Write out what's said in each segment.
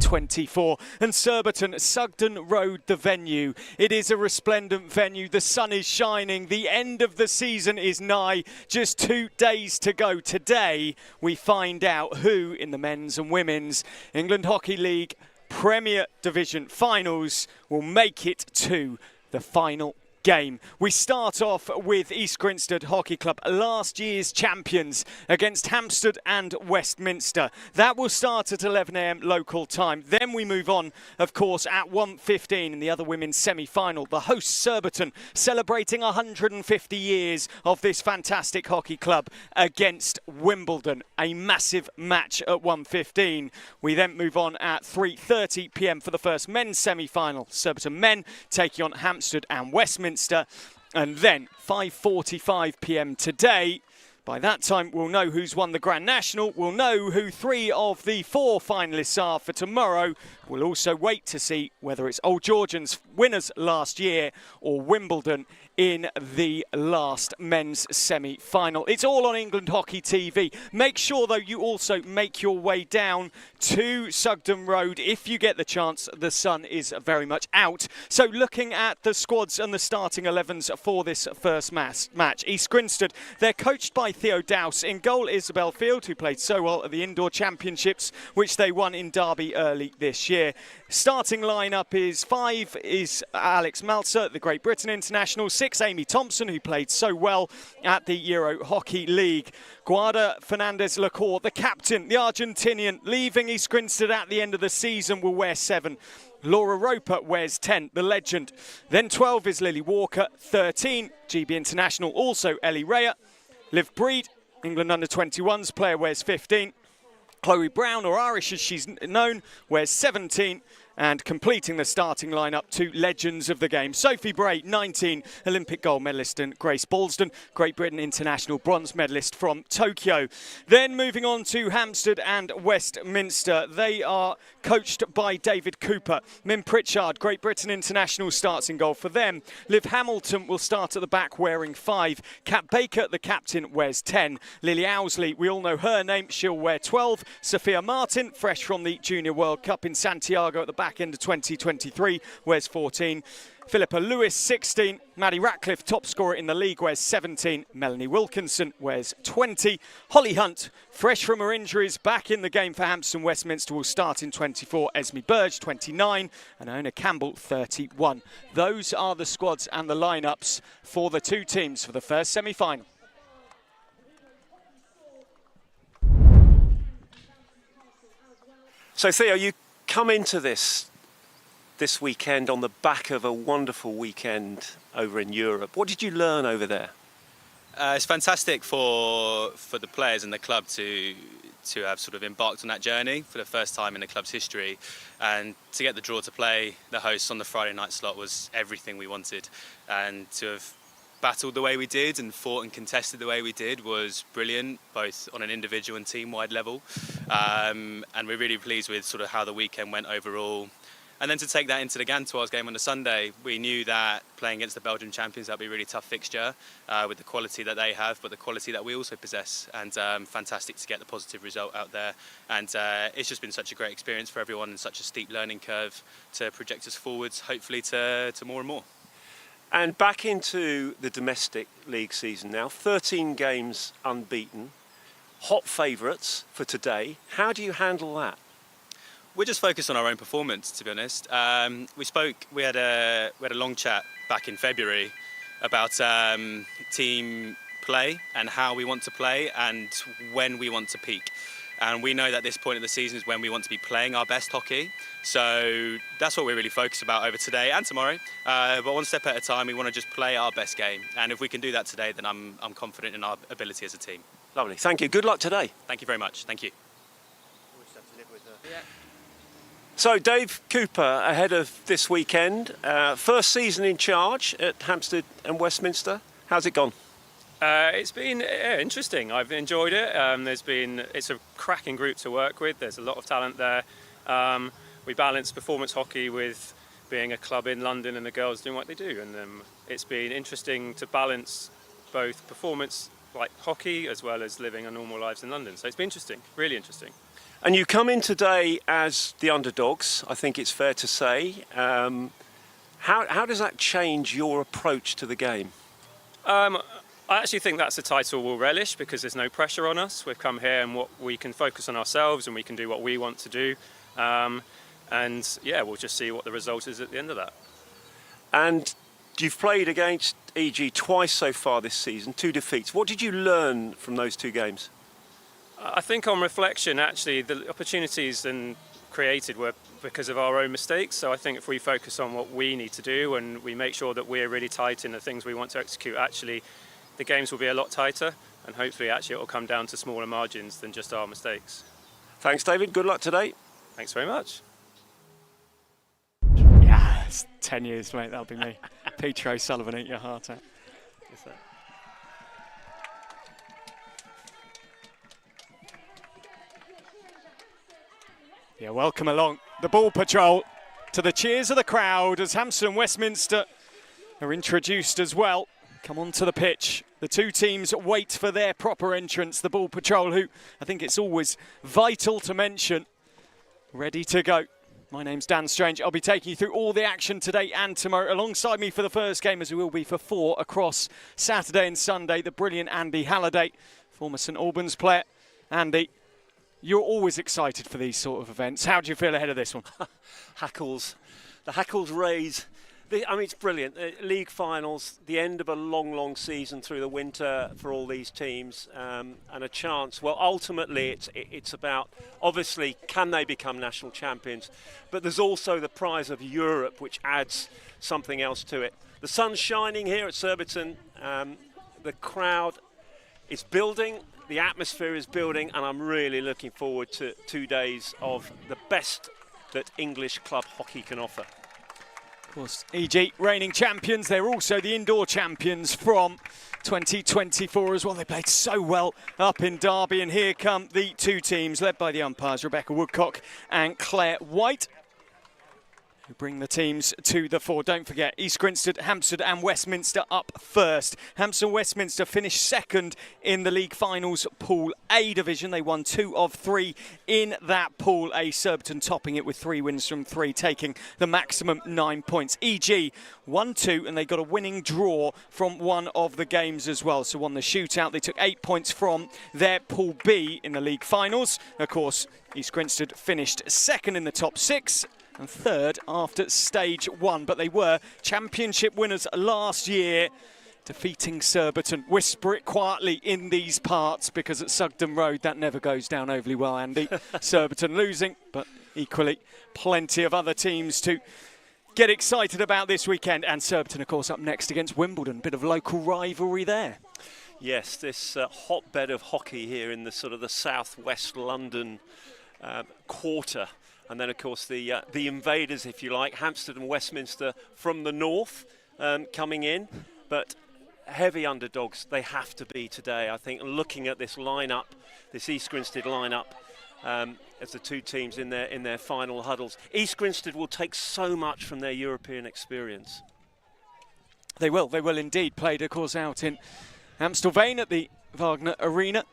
2024. And Surbiton, Sugden Road, the venue. It is a resplendent venue. The sun is shining. The end of the season is nigh. Just 2 days to go. Today, we find out who in the men's and women's England Hockey League Premier Division finals will make it to the final game. We start off with East Grinstead Hockey Club, last year's champions, against Hampstead and Westminster. That will start at 11 a.m. local time. Then we move on, of course, at 1:15 in the other women's semi-final. The hosts, Surbiton, celebrating 150 years of this fantastic hockey club against Wimbledon. A massive match at 1:15. We then move on at 3:30 p.m. for the first men's semi-final. Surbiton men taking on Hampstead and Westminster. And then 5:45 p.m. today. By that time, we'll know who's won the Grand National. We'll know who 3 of the 4 finalists are for tomorrow. We'll also wait to see whether it's Old Georgians winners last year or Wimbledon in the last men's semi-final. It's all on England Hockey TV. Make sure, though, you also make your way down to Sugden Road. If you get the chance, the sun is very much out. So looking at the squads and the starting 11s for this first match. East Grinstead, they're coached by Theo Dowse. In goal, Isabel Field, who played so well at the Indoor Championships, which they won in Derby early this year. Starting lineup is 5 is Alex Malzer, the Great Britain international. 6, Amy Thompson, who played so well at the Euro Hockey League. Guada Fernandez-Lacour, the captain, the Argentinian, leaving East Grinstead at the end of the season, will wear 7. Laura Roper wears 10, the legend. Then 12 is Lily Walker. 13, GB international, also Ellie Rea. Liv Breed, England under-21s player, wears 15. Chloe Brown, or Irish as she's known, wears 17. And completing the starting lineup, 2 legends of the game. Sophie Bray, 19, Olympic gold medalist, and Grace Balsden, Great Britain international bronze medalist from Tokyo. Then moving on to Hampstead and Westminster. They are coached by David Cooper. Min Pritchard, Great Britain international, starts in goal for them. Liv Hamilton will start at the back wearing 5. Kat Baker, the captain, wears 10. Lily Owsley, we all know her name, she'll wear 12. Sophia Martin, fresh from the Junior World Cup in Santiago at the back end of 2023, wears 14. Philippa Lewis, 16. Maddie Ratcliffe, top scorer in the league, wears 17. Melanie Wilkinson wears 20. Holly Hunt, fresh from her injuries, back in the game for Hampstead Westminster, will start in 24. Esme Burge, 29. And Iona Campbell, 31. Those are the squads and the lineups for the 2 teams for the first semi-final. So Theo, you come into this weekend on the back of a wonderful weekend over in Europe. What did you learn over there? It's fantastic for the players and the club to have sort of embarked on that journey for the first time in the club's history, and to get the draw to play the hosts on the Friday night slot was everything we wanted, and to have battled the way we did and fought and contested the way we did was brilliant, both on an individual and team-wide level, and we're really pleased with sort of how the weekend went overall. And then to take that into the Gantoise game on the Sunday, we knew that playing against the Belgian champions, that would be a really tough fixture with the quality that they have, but the quality that we also possess. And fantastic to get the positive result out there. And it's just been such a great experience for everyone and such a steep learning curve to project us forwards, hopefully to more and more. And back into the domestic league season now, 13 games unbeaten, hot favourites for today. How do you handle that? We're just focused on our own performance, to be honest. We had a long chat back in February about team play and how we want to play and when we want to peak. And we know that this point of the season is when we want to be playing our best hockey. So that's what we're really focused about over today and tomorrow. But one step at a time, we want to just play our best game. And if we can do that today, then I'm confident in our ability as a team. Lovely. Thank you. Good luck today. Thank you very much. Thank you. So Dave Cooper, ahead of this weekend, first season in charge at Hampstead and Westminster. How's it gone? It's been interesting. I've enjoyed it. It's a cracking group to work with. There's a lot of talent there. We balance performance hockey with being a club in London and the girls doing what they do. And it's been interesting to balance both performance like hockey as well as living our normal lives in London. So it's been interesting, really interesting. And you come in today as the underdogs, I think it's fair to say. How does that change your approach to the game? I actually think that's a title we'll relish because there's no pressure on us. We've come here and we can focus on ourselves and we can do what we want to do. And yeah, we'll just see what the result is at the end of that. And you've played against EG twice so far this season, 2 defeats. What did you learn from those 2 games? I think on reflection, actually, the opportunities created were because of our own mistakes. So I think if we focus on what we need to do and we make sure that we're really tight in the things we want to execute, actually, the games will be a lot tighter. And hopefully, actually, it will come down to smaller margins than just our mistakes. Thanks, David. Good luck today. Thanks very much. Yeah, it's 10 years, mate. That'll be me. Peter O'Sullivan, eat your heart out. Yeah, welcome along the ball patrol to the cheers of the crowd as Hampstead Westminster are introduced as well. Come onto the pitch. The 2 teams wait for their proper entrance. The ball patrol, who I think it's always vital to mention, ready to go. My name's Dan Strange. I'll be taking you through all the action today and tomorrow. Alongside me for the first game, as we will be for 4 across Saturday and Sunday, the brilliant Andy Halliday, former St Albans player. Andy, you're always excited for these sort of events. How do you feel ahead of this one? Hackles. The hackles raise. I mean, it's brilliant. League finals, the end of a long, long season through the winter for all these teams, and a chance. Well, ultimately, it's about, obviously, can they become national champions? But there's also the prize of Europe, which adds something else to it. The sun's shining here at Surbiton. The crowd is building. The atmosphere is building, and I'm really looking forward to 2 days of the best that English club hockey can offer. Of course, EG reigning champions. They're also the indoor champions from 2024 as well. They played so well up in Derby, and here come the 2 teams led by the umpires Rebecca Woodcock and Claire White, who bring the teams to the fore. Don't forget, East Grinstead, Hampstead and Westminster up first. Hampstead Westminster finished second in the league finals Pool A division. They won 2 of 3 in that Pool A. Surbiton topping it with 3 wins from 3, taking the maximum 9 points. EG won 2 and they got a winning draw from one of the games as well. So won the shootout. They took 8 points from their Pool B in the league finals. Of course, East Grinstead finished second in the top 6. And 3rd after stage 1, but they were championship winners last year, defeating Surbiton. Whisper it quietly in these parts, because at Sugden Road that never goes down overly well, Andy. Surbiton losing, but equally plenty of other teams to get excited about this weekend. And Surbiton, of course, up next against Wimbledon. Bit of local rivalry there. Yes, this hotbed of hockey here in the sort of the southwest London quarter. And then, of course, the invaders, if you like, Hampstead and Westminster from the north coming in. But heavy underdogs, they have to be today. I think looking at this lineup, this East Grinstead lineup, as the 2 teams in their final huddles. East Grinstead will take so much from their European experience. They will indeed. Played, of course, out in Amstelveen at the Wagner Arena,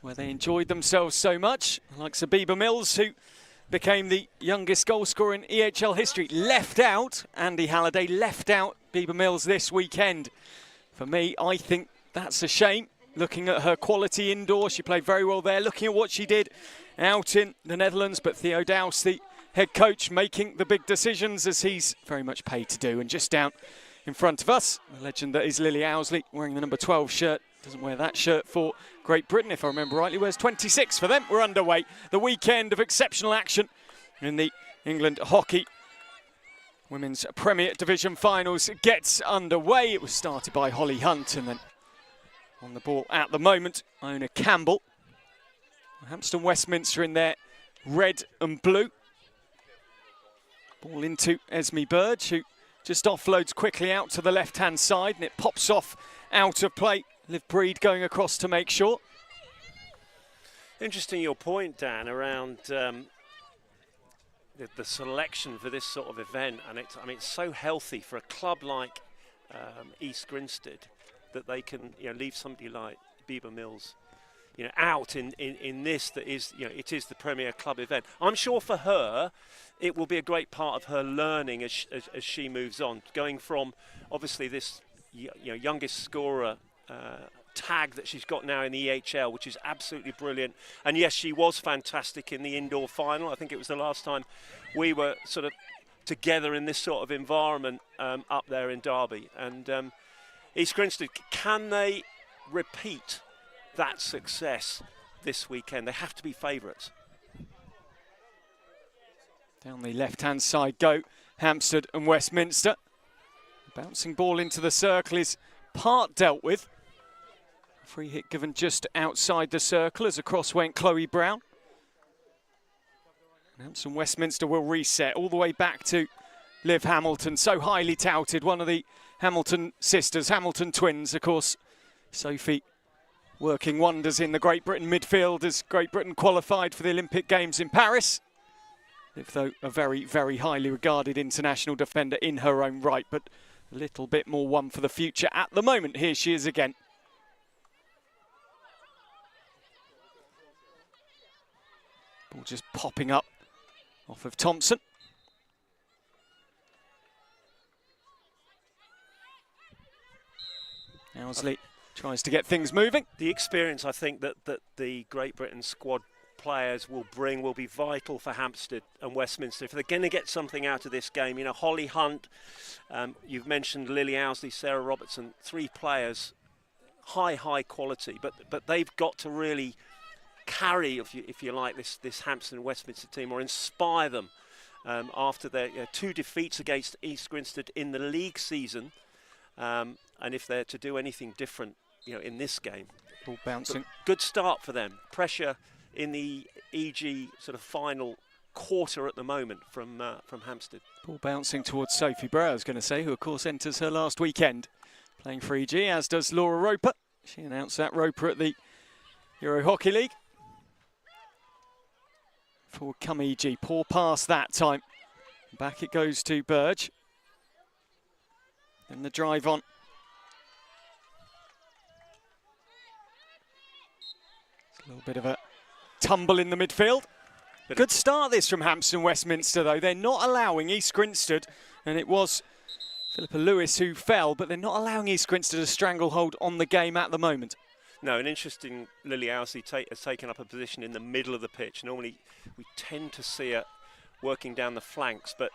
where they enjoyed themselves so much. Like Bieber Mills, who became the youngest goal scorer in EHL history. Left out, Andy Halliday left out Bieber Mills this weekend. For me, I think that's a shame. Looking at her quality indoors, she played very well there. Looking at what she did out in the Netherlands, but Theo Douse, the head coach, making the big decisions, as he's very much paid to do. And just down in front of us, the legend that is Lily Owsley, wearing the number 12 shirt. Doesn't wear that shirt for Great Britain, if I remember rightly. Wears 26 for them. We're underway. The weekend of exceptional action in the England Hockey Women's Premier Division Finals gets underway. It was started by Holly Hunt, and then on the ball at the moment, Iona Campbell. Hampstead Westminster in their red and blue. Ball into Esme Burge, who just offloads quickly out to the left-hand side, and it pops off out of play. Liv Breed going across to make sure. Interesting your point, Dan, around the selection for this sort of event, and it's so healthy for a club like East Grinstead that they can leave somebody like Bieber Mills out in this that is, it is the premier club event. I'm sure for her, it will be a great part of her learning as she moves on, going from obviously this youngest scorer tag that she's got now in the EHL, which is absolutely brilliant. And yes, she was fantastic in the indoor final. I think it was the last time we were sort of together in this sort of environment up there in Derby. And East Grinstead, can they repeat that success this weekend? They have to be favourites. Down the left-hand side go Hampstead and Westminster. Bouncing ball into the circle is part dealt with. Free hit given just outside the circle as across went Chloe Brown. Hampstead and Westminster will reset all the way back to Liv Hamilton, so highly touted, one of the Hamilton sisters, Hamilton twins, of course. Sophie working wonders in the Great Britain midfield as Great Britain qualified for the Olympic Games in Paris. Liv, though, a very, very highly regarded international defender in her own right, but a little bit more one for the future at the moment. Here she is again. Ball just popping up off of Thompson. Owsley tries to get things moving. The experience I think that the Great Britain squad players will bring will be vital for Hampstead and Westminster. If they're going to get something out of this game, Holly Hunt, you've mentioned Lily Owsley, Sarah Robertson, 3 players, high quality, but they've got to really carry, if you like, this Hampstead and Westminster team, or inspire them after their 2 defeats against East Grinstead in the league season, and if they're to do anything different, in this game. Ball bouncing. But good start for them. Pressure in the EG sort of final quarter at the moment from Hampstead. Ball bouncing towards Sophie Bray, I was going to say, who of course enters her last weekend playing for EG, as does Laura Roper. She announced that Roper at the Euro Hockey League. Forward come EG, poor pass that time. Back it goes to Burge. Then the drive on. It's a little bit of a tumble in the midfield. Good start this from Hampstead and Westminster though. They're not allowing East Grinstead, and it was Philippa Lewis who fell, but they're not allowing East Grinstead a stranglehold on the game at the moment. No, an interesting Lily Owsley has taken up a position in the middle of the pitch. Normally we tend to see her working down the flanks, but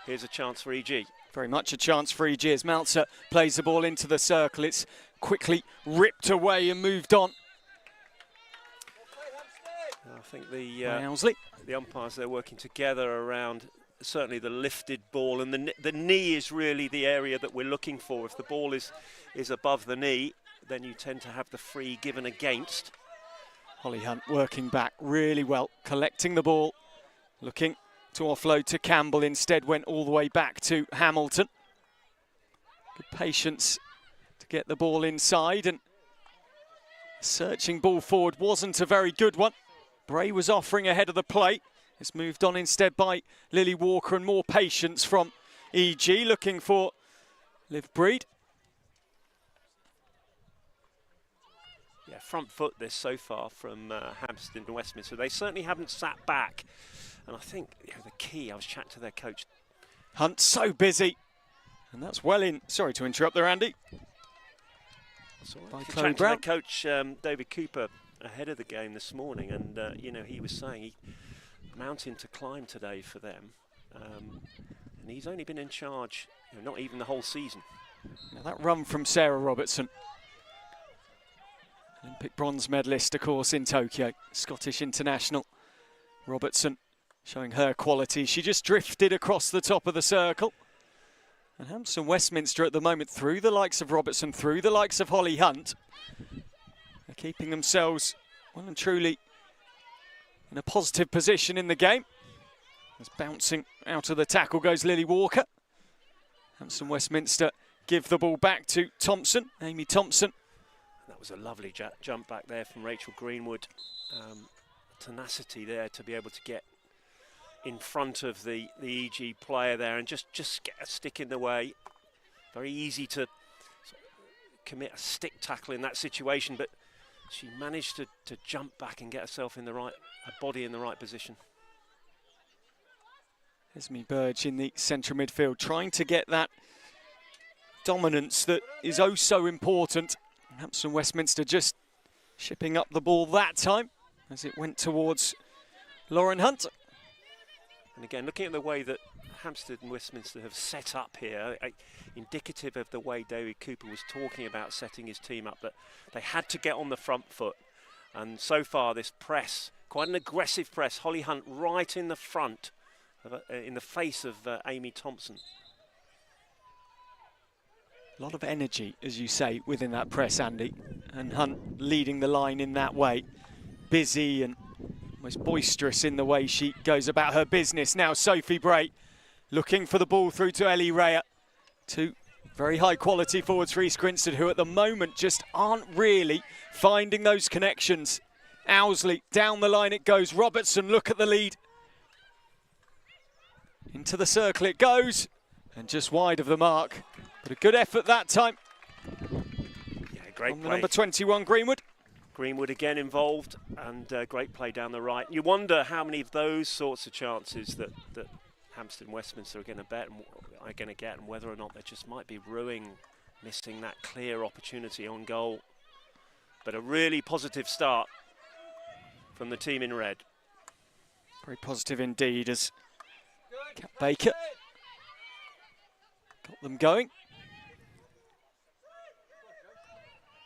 here's a chance for EG. Very much a chance for EG as Meltzer plays the ball into the circle. It's quickly ripped away and moved on. I think the umpires, they're working together around certainly the lifted ball, and the knee is really the area that we're looking for. If the ball is above the knee, then you tend to have the free given against. Holly Hunt working back really well, collecting the ball, looking to offload to Campbell, instead went all the way back to Hamilton. Good patience to get the ball inside, and searching ball forward wasn't a very good one. Bray was offering ahead of the play. It's moved on instead by Lily Walker, and more patience from EG, looking for Liv Breed. Yeah, front foot this so far from Hampstead and Westminster. They certainly haven't sat back. And I think the key, I was chatting to their coach. Hunt so busy. And that's well in. Sorry to interrupt there, Andy. By Chloe Brown. To their coach, David Cooper, ahead of the game this morning. And, he was saying mountain to climb today for them. And he's only been in charge, not even the whole season. Now that run from Sarah Robertson. Olympic bronze medalist, of course, in Tokyo. Scottish international. Robertson showing her quality. She just drifted across the top of the circle. And Hampstead and Westminster at the moment, through the likes of Robertson, through the likes of Holly Hunt, are keeping themselves well and truly in a positive position in the game. As bouncing out of the tackle goes Lily Walker. Hampstead and Westminster give the ball back to Thompson, Amy Thompson. That was a lovely jump back there from Rachel Greenwood. Tenacity there to be able to get in front of the EG player there and just get a stick in the way. Very easy to commit a stick tackle in that situation, but she managed to jump back and get herself in her body in the right position. Esme Burge in the central midfield, trying to get that dominance that is oh so important. Hampstead Westminster just shipping up the ball that time as it went towards Lauren Hunt. And again, looking at the way that Hampstead and Westminster have set up here, indicative of the way David Cooper was talking about setting his team up, that they had to get on the front foot. And so far, this press, quite an aggressive press, Holly Hunt right in the front, in the face of Amy Thompson. A lot of energy, as you say, within that press, Andy. And Hunt leading the line in that way. Busy and almost boisterous in the way she goes about her business. Now Sophie Bray looking for the ball through to Ellie Rea. Two very high quality forwards for East Grinstead, who at the moment just aren't really finding those connections. Owsley, down the line it goes. Robertson, look at the lead. Into the circle it goes, and just wide of the mark. But a good effort that time. Yeah, great from play. The number 21, Greenwood. Greenwood again involved, and great play down the right. You wonder how many of those sorts of chances that Hampstead and Westminster are going to get, and whether or not they just might be missing that clear opportunity on goal. But a really positive start from the team in red. Very positive indeed, as Kat Baker got them going.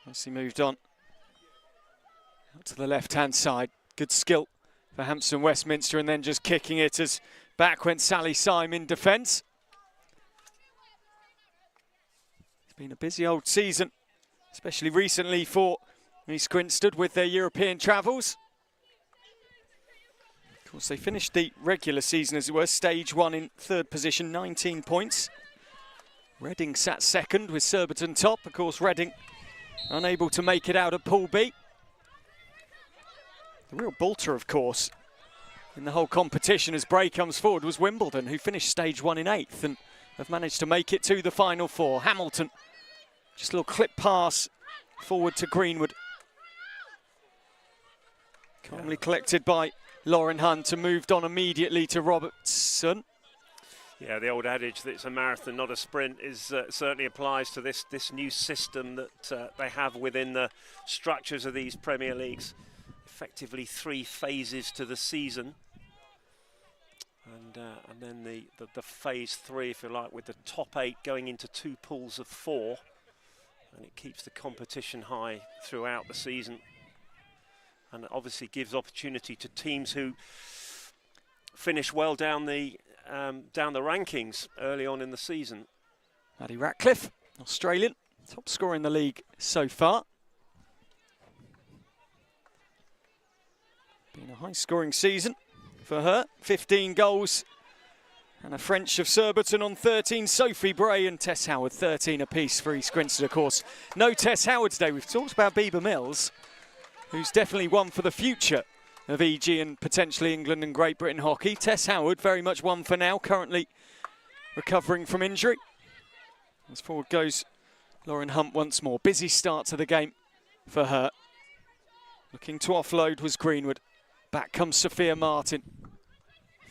Nicely moved on. Out to the left-hand side. Good skill for Hampstead and Westminster, and then just kicking it as back went Sally Syme in defence. It's been a busy old season, especially recently for East Grinstead with their European travels. Of course, they finished the regular season, as it were, stage one in third position, 19 points. Reading sat second with Surbiton top. Of course, Reading unable to make it out of Pool B. The real bolter, of course, in the whole competition as Bray comes forward was Wimbledon, who finished stage one in 8th and have managed to make it to the final four. Hamilton, just a little clip pass forward to Greenwood. Calmly collected by Lauren Hunt and moved on immediately to Robertson. Yeah, the old adage that it's a marathon, not a sprint, is certainly applies to this new system that they have within the structures of these Premier Leagues. Effectively 3 phases to the season, and then the phase 3, if you like, with the top 8 going into 2 pools of 4, and it keeps the competition high throughout the season, and it obviously gives opportunity to teams who finish well down the rankings early on in the season. Maddie Ratcliffe, Australian, top scorer in the league so far. Been a high-scoring season for her. 15 goals and a French of Surbiton on 13. Sophie Bray and Tess Howard, 13 apiece for East Grinstead, of course. No Tess Howard today. We've talked about Bieber Mills, who's definitely one for the future of EG and potentially England and Great Britain hockey. Tess Howard, very much one for now, currently recovering from injury. As forward goes Lauren Hunt once more. Busy start to the game for her. Looking to offload was Greenwood. Back comes Sophia Martin,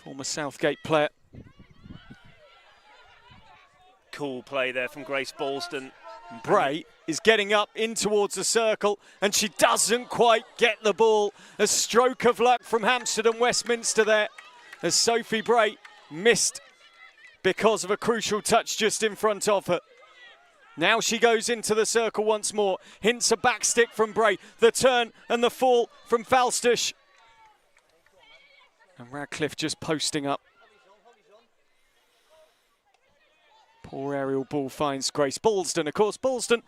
former Southgate player. Cool play there from Grace Balston. Bray is getting up in towards the circle, and she doesn't quite get the ball. A stroke of luck from Hampstead and Westminster there, as Sophie Bray missed because of a crucial touch just in front of her. Now she goes into the circle once more. Hints a back stick from Bray. The turn and the fall from Falsters. And Radcliffe just posting up. Poor aerial ball finds Grace Balston. Of course, Balston,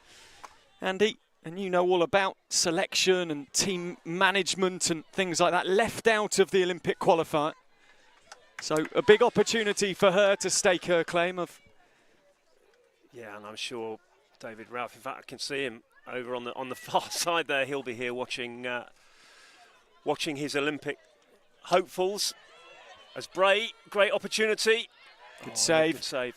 Andy, and you know all about selection and team management and things like that, left out of the Olympic qualifier. So a big opportunity for her to stake her claim of... Yeah, and I'm sure David Ralph, in fact, I can see him over on the far side there. He'll be here watching his Olympic hopefuls. As Bray, great opportunity. Good save. Good save.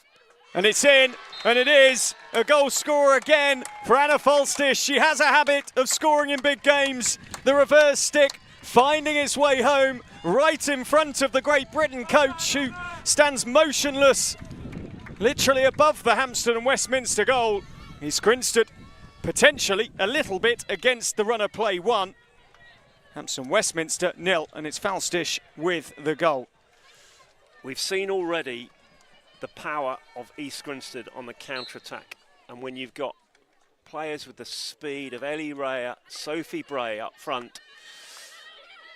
And it's in, and it is a goal scorer again for Anna Falstish. She has a habit of scoring in big games. The reverse stick finding its way home right in front of the Great Britain coach, who stands motionless, literally above the Hampstead and Westminster goal. East Grinstead potentially a little bit against the runner play 1. Hampstead Westminster 0, and it's Falstish with the goal. We've seen already the power of East Grinstead on the counter-attack, and when you've got players with the speed of Ellie Rhea, Sophie Bray up front,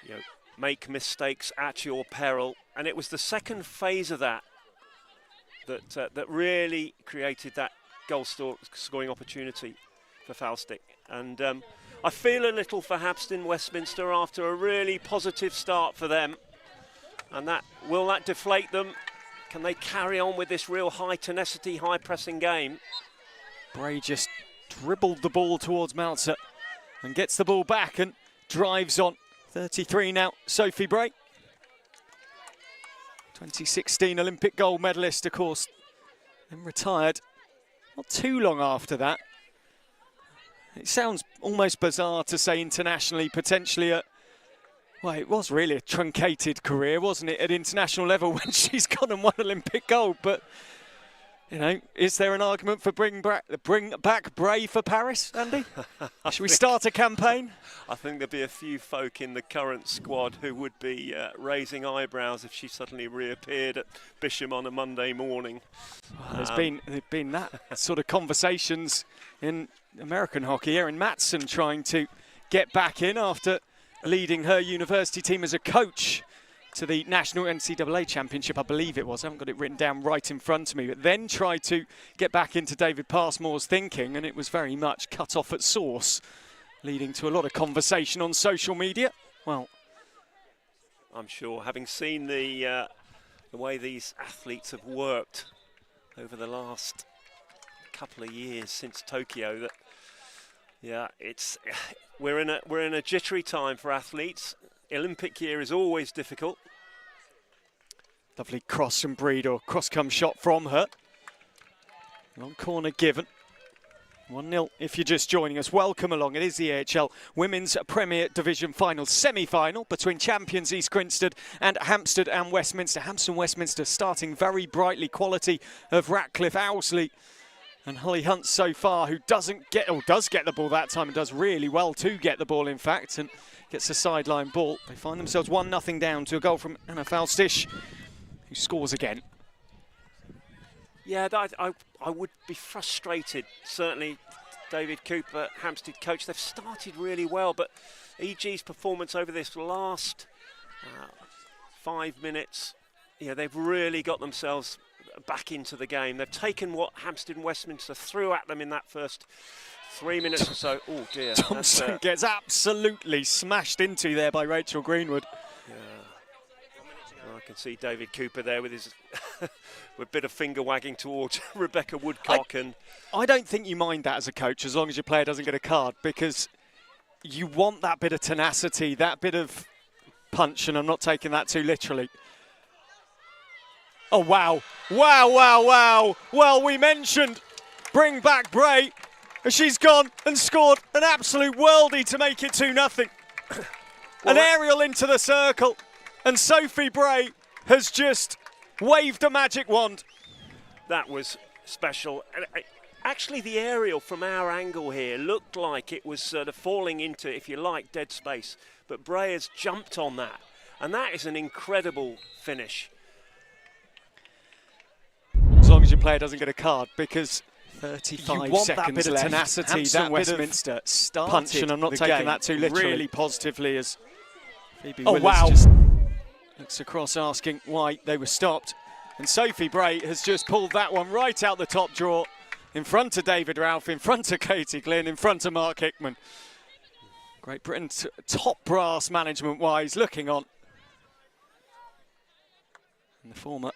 you know, make mistakes at your peril. And it was the second phase of that really created that goal scoring opportunity for Falstick. And I feel a little for Hampstead Westminster after a really positive start for them. And will that deflate them? Can they carry on with this real high tenacity, high pressing game? Bray just dribbled the ball towards Meltzer and gets the ball back and drives on. 33 now, Sophie Bray. 2016 Olympic gold medalist, of course, and retired not too long after that. It sounds almost bizarre to say internationally, potentially well, it was really a truncated career, wasn't it, at international level when she's gone and won Olympic gold. But, you know, is there an argument for bring back Bray for Paris, Andy? Should we start a campaign? I think there'd be a few folk in the current squad who would be raising eyebrows if she suddenly reappeared at Bisham on a Monday morning. Well, there's been that sort of conversations in American hockey. Erin Matson trying to get back in after leading her university team as a coach to the National NCAA Championship, I believe it was. I haven't got it written down right in front of me, but then tried to get back into David Passmore's thinking, and it was very much cut off at source, leading to a lot of conversation on social media. Well, I'm sure, having seen the way these athletes have worked over the last couple of years since Tokyo, that we're in a jittery time for athletes. Olympic year is always difficult. Lovely cross from Breed, or cross-come shot from her. Long corner given. 1-0 if you're just joining us. Welcome along. It is the AHL Women's Premier Division Final semi-final between champions East Grinstead and Hampstead and Westminster. Hampstead and Westminster starting very brightly. Quality of Ratcliffe, Owsley and Holly Hunt so far, who does get the ball that time and does really well to get the ball, in fact, and gets a sideline ball. They find themselves 1-0 down to a goal from Anna Falstish, who scores again. Yeah, I would be frustrated. Certainly, David Cooper, Hampstead coach, they've started really well, but EG's performance over this last 5 minutes, they've really got themselves back into the game. They've taken what Hampstead and Westminster threw at them in that first 3 minutes or so. Oh dear. Thompson gets absolutely smashed into there by Rachel Greenwood. Yeah. Well, I can see David Cooper there with his with a bit of finger wagging towards Rebecca Woodcock. I don't think you mind that as a coach, as long as your player doesn't get a card, because you want that bit of tenacity, that bit of punch, and I'm not taking that too literally. Oh, wow. Wow. Well, we mentioned bring back Bray. She's gone and scored an absolute worldie to make it 2-0. An aerial into the circle, and Sophie Bray has just waved a magic wand. That was special. Actually, the aerial from our angle here looked like it was sort of falling into, if you like, dead space. But Bray has jumped on that, and that is an incredible finish. As long as your player doesn't get a card, because 35 you want seconds that bit of left. tenacity, Hampstead that Westminster bit of punch, and I'm not taking that too literally. Really positively, as Phoebe Willis just looks across asking why they were stopped. And Sophie Bray has just pulled that one right out the top drawer, in front of David Ralph, in front of Katie Glynn, in front of Mark Hickman. Great Britain top brass management-wise looking on. And the former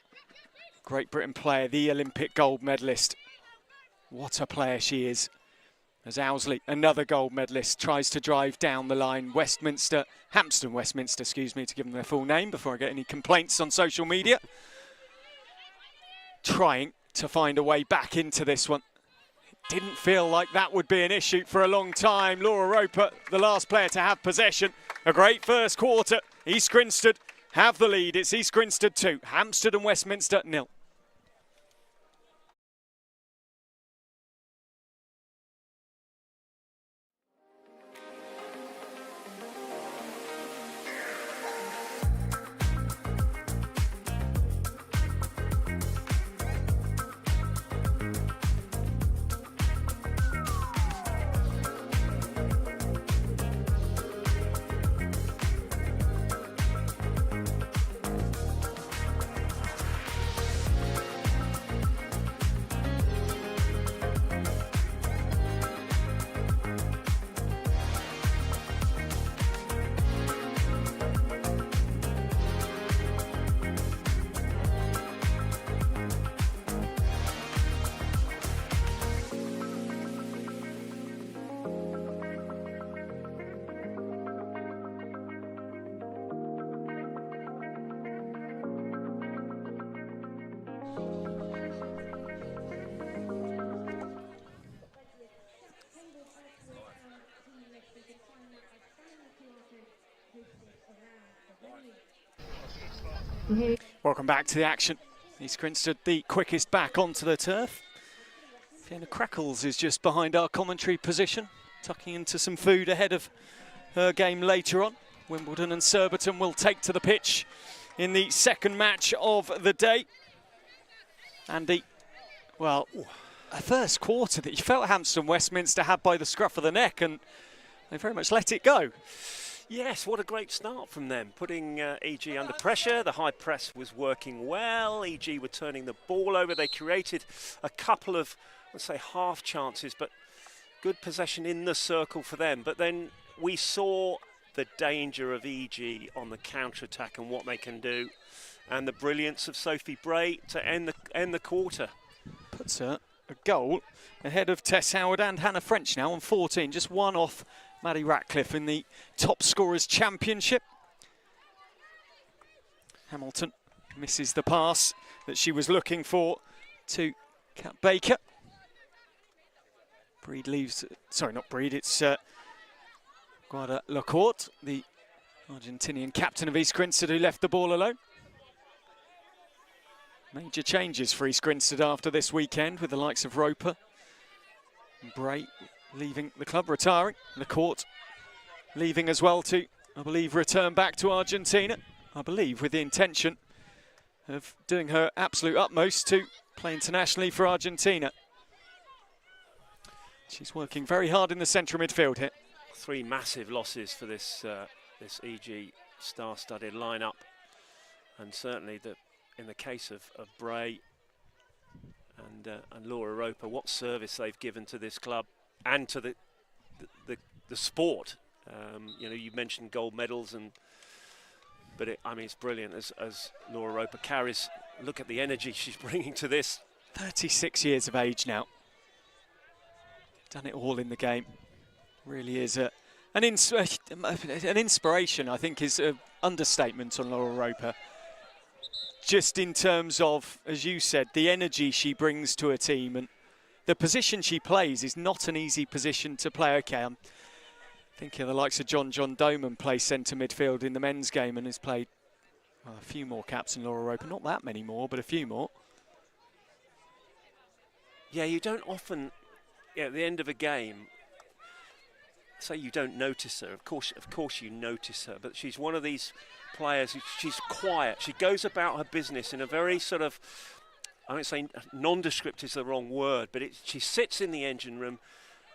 Great Britain player, the Olympic gold medalist. What a player she is. As Owsley, another gold medalist, tries to drive down the line. Hampstead Westminster, excuse me, to give them their full name before I get any complaints on social media. Trying to find a way back into this one. It didn't feel like that would be an issue for a long time. Laura Roper, the last player to have possession. A great first quarter. East Grinstead have the lead. It's East Grinstead 2, Hampstead and Westminster 0. Welcome back to the action. East Grinstead the quickest back onto the turf. Fiona Crackles is just behind our commentary position, tucking into some food ahead of her game later on. Wimbledon and Surbiton will take to the pitch in the second match of the day. Andy, well, a first quarter that you felt Hampstead Westminster had by the scruff of the neck, and they very much let it go. Yes, what a great start from them, putting EG under pressure. The high press was working well. EG were turning the ball over. They created a couple of, let's say, half chances, but good possession in the circle for them. But then we saw the danger of EG on the counter-attack and what they can do, and the brilliance of Sophie Bray to end the quarter. Puts her a goal ahead of Tess Howard and Hannah French now on 14, just one off Maddie Ratcliffe in the top scorers championship. Hamilton misses the pass that she was looking for to Kat Baker. Breed leaves, sorry, not Breed, it's Guada Lacourt, the Argentinian captain of East Grinstead, who left the ball alone. Major changes for East Grinstead after this weekend, with the likes of Roper and Bray leaving the club, retiring. Lacourt leaving as well to, I believe, return back to Argentina. I believe with the intention of doing her absolute utmost to play internationally for Argentina. She's working very hard in the central midfield here. 3 massive losses for this this EG star-studded lineup, and certainly in the case of Bray and Laura Roper, what service they've given to this club and to the sport. You know, you mentioned gold medals, but I mean, it's brilliant as Laura Roper carries. Look at the energy she's bringing to this. 36 years of age now. Done it all in the game. Really is an inspiration, I think, is an understatement on Laura Roper. Just in terms of, as you said, the energy she brings to a team, and the position she plays is not an easy position to play. Okay, I'm thinking of the likes of John Doman plays centre midfield in the men's game and has played a few more caps than Laura Roper. Not that many more, but a few more. Yeah, you don't often, at the end of a game, say you don't notice her. Of course you notice her, but she's one of these players she's quiet. She goes about her business in a very sort of, I won't say nondescript is the wrong word, but she sits in the engine room,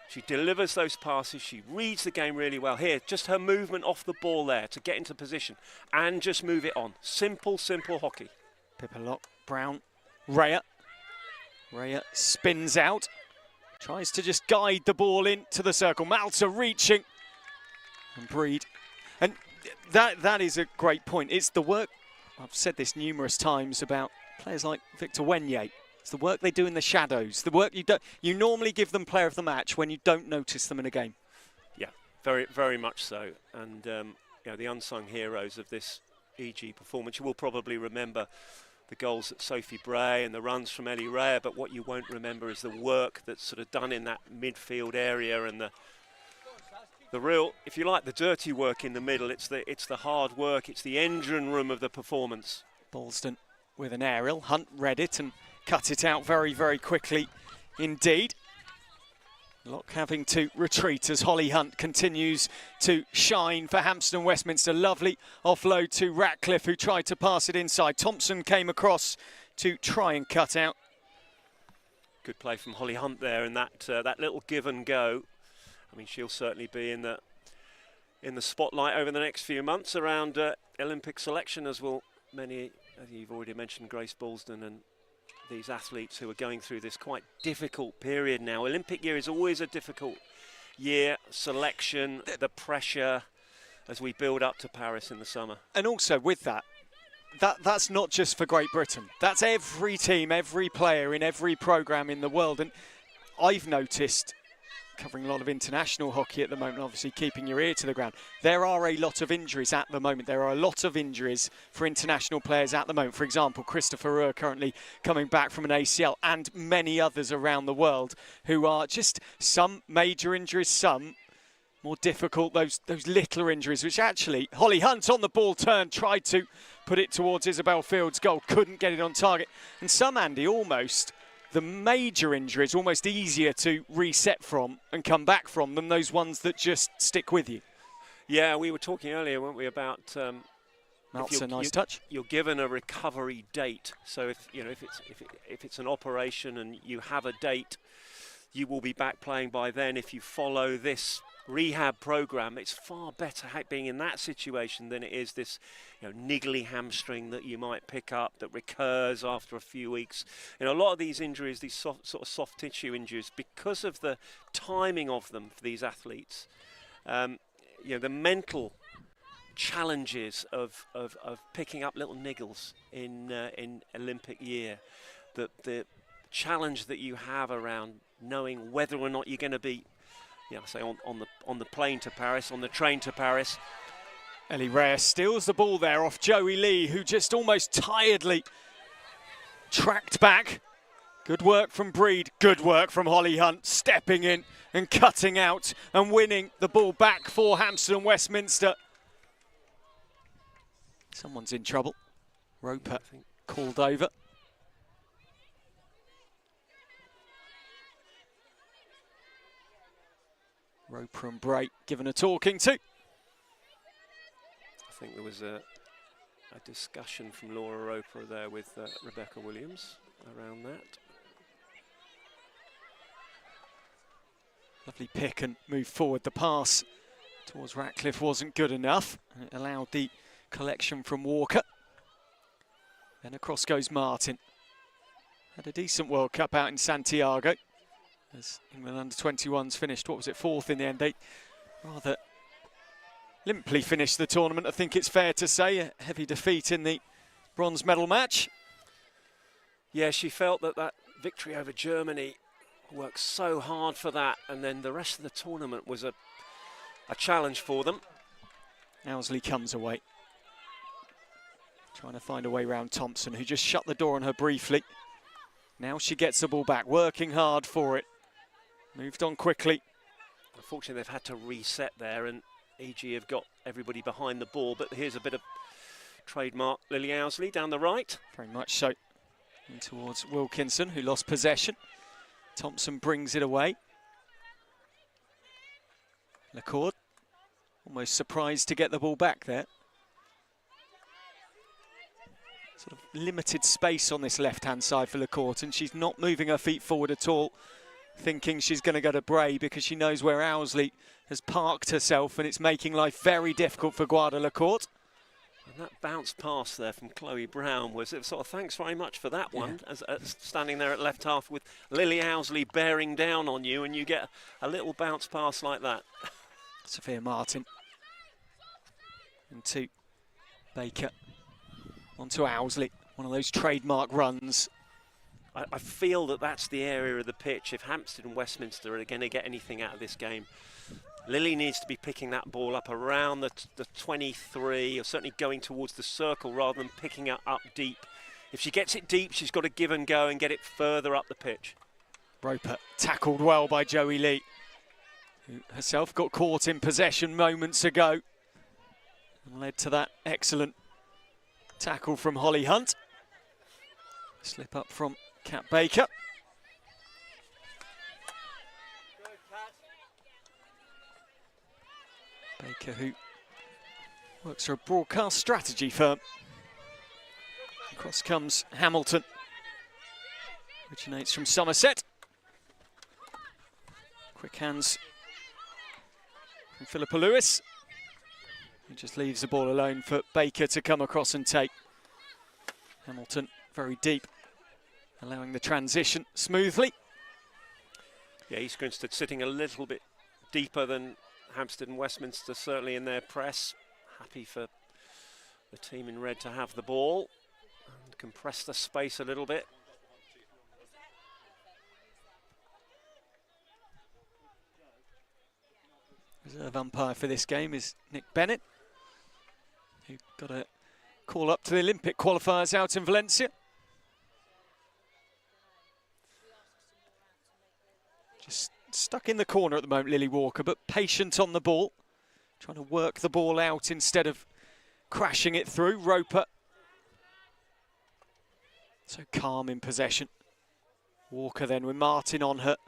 she delivers those passes, she reads the game really well. Here, just her movement off the ball there to get into position and just move it on. Simple hockey. Pippa Locke, Brown, Rhea. Rhea spins out, tries to just guide the ball into the circle. Malta reaching, and Breed. And that is a great point. It's the work, I've said this numerous times about players like Victor Wenye. It's the work they do in the shadows. The work you normally give them player of the match when you don't notice them in a game. Yeah, very much so. And you know, the unsung heroes of this EG performance, you will probably remember the goals at Sophie Bray and the runs from Ellie Rea, but what you won't remember is the work that's sort of done in that midfield area and the real, if you like, the dirty work in the middle. It's the hard work, it's the engine room of the performance. Balston with an aerial. Hunt read it and cut it out very, very quickly indeed. Lock having to retreat as Holly Hunt continues to shine for Hampstead Westminster. Lovely offload to Ratcliffe, who tried to pass it inside. Thompson came across to try and cut out. Good play from Holly Hunt there, and that little give and go. I mean, she'll certainly be in the spotlight over the next few months around Olympic selection, as will many. As you've already mentioned, Grace Balston and these athletes who are going through this quite difficult period now. Olympic year is always a difficult year. Selection, the pressure as we build up to Paris in the summer. And also with that's not just for Great Britain. That's every team, every player in every programme in the world. And I've noticed, covering a lot of international hockey at the moment, obviously keeping your ear to the ground, there are a lot of injuries at the moment. There are a lot of injuries for international players at the moment. For example, Christopher Ruhr currently coming back from an ACL, and many others around the world who are just some major injuries, some more difficult, those littler injuries, which actually Holly Hunt on the ball turn, tried to put it towards Isabel Fields' goal, couldn't get it on target. And some, Andy, almost the major injuries almost easier to reset from and come back from than those ones that just stick with you. Yeah, we were talking earlier, weren't we, about that's a nice touch. You're given a recovery date, so if it's an operation and you have a date, you will be back playing by then. If you follow this rehab program, it's far better being in that situation than it is this niggly hamstring that you might pick up that recurs after a few weeks. A lot of these injuries, these sort of soft tissue injuries, because of the timing of them for these athletes, the mental challenges of picking up little niggles in Olympic year, the challenge that you have around knowing whether or not you're going to be say on the plane to Paris, on the train to Paris. Ellie Rea steals the ball there off Joey Lee, who just almost tiredly tracked back. Good work from Breed, good work from Holly Hunt, stepping in and cutting out and winning the ball back for Hampstead Westminster. Someone's in trouble. Roper called over. Roper and Bray given a talking to. I think there was a discussion from Laura Roper there with Rebecca Williams around that. Lovely pick and move forward. The pass towards Ratcliffe wasn't good enough. It allowed the collection from Walker. Then across goes Martin. Had a decent World Cup out in Santiago. As England under-21s finished, what was it, 4th in the end. They rather limply finished the tournament, I think it's fair to say. A heavy defeat in the bronze medal match. Yeah, she felt that victory over Germany, worked so hard for that, and then the rest of the tournament was a challenge for them. Owsley comes away. Trying to find a way around Thompson, who just shut the door on her briefly. Now she gets the ball back, working hard for it. Moved on quickly. Unfortunately, they've had to reset there, and EG have got everybody behind the ball. But here's a bit of trademark Lily Owsley down the right. Very much so. In towards Wilkinson, who lost possession. Thompson brings it away. Lacourt, almost surprised to get the ball back there. Sort of limited space on this left-hand side for Lacourt, and she's not moving her feet forward at all, thinking she's going to go to Bray because she knows where Owsley has parked herself, and it's making life very difficult for Guada Lacourt. And that bounce pass there from Chloe Brown was sort of thanks very much for that one, as standing there at left half with Lily Owsley bearing down on you, and you get a little bounce pass like that. Sophia Martin into Baker. Onto Owsley, one of those trademark runs. I feel that's the area of the pitch. If Hampstead and Westminster are going to get anything out of this game, Lily needs to be picking that ball up around the 23, or certainly going towards the circle rather than picking it up deep if she gets it deep, she's got to give and go and get it further up the pitch. Roper tackled well by Joey Lee, who herself got caught in possession moments ago and led to that excellent tackle from Holly Hunt. Slip up from Kat Baker. Baker, who works for a broadcast strategy firm. Across comes Hamilton. Originates from Somerset. Quick hands from Philippa Lewis. He just leaves the ball alone for Baker to come across and take. Hamilton very deep, allowing the transition smoothly. Yeah, East Grinstead sitting a little bit deeper than Hampstead and Westminster, certainly in their press. Happy for the team in red to have the ball and compress the space a little bit. Reserve umpire for this game is Nick Bennett, who got a call up to the Olympic qualifiers out in Valencia. Just stuck in the corner at the moment, Lily Walker, but patient on the ball, trying to work the ball out instead of crashing it through. Roper, so calm in possession. Walker then with Martin on her,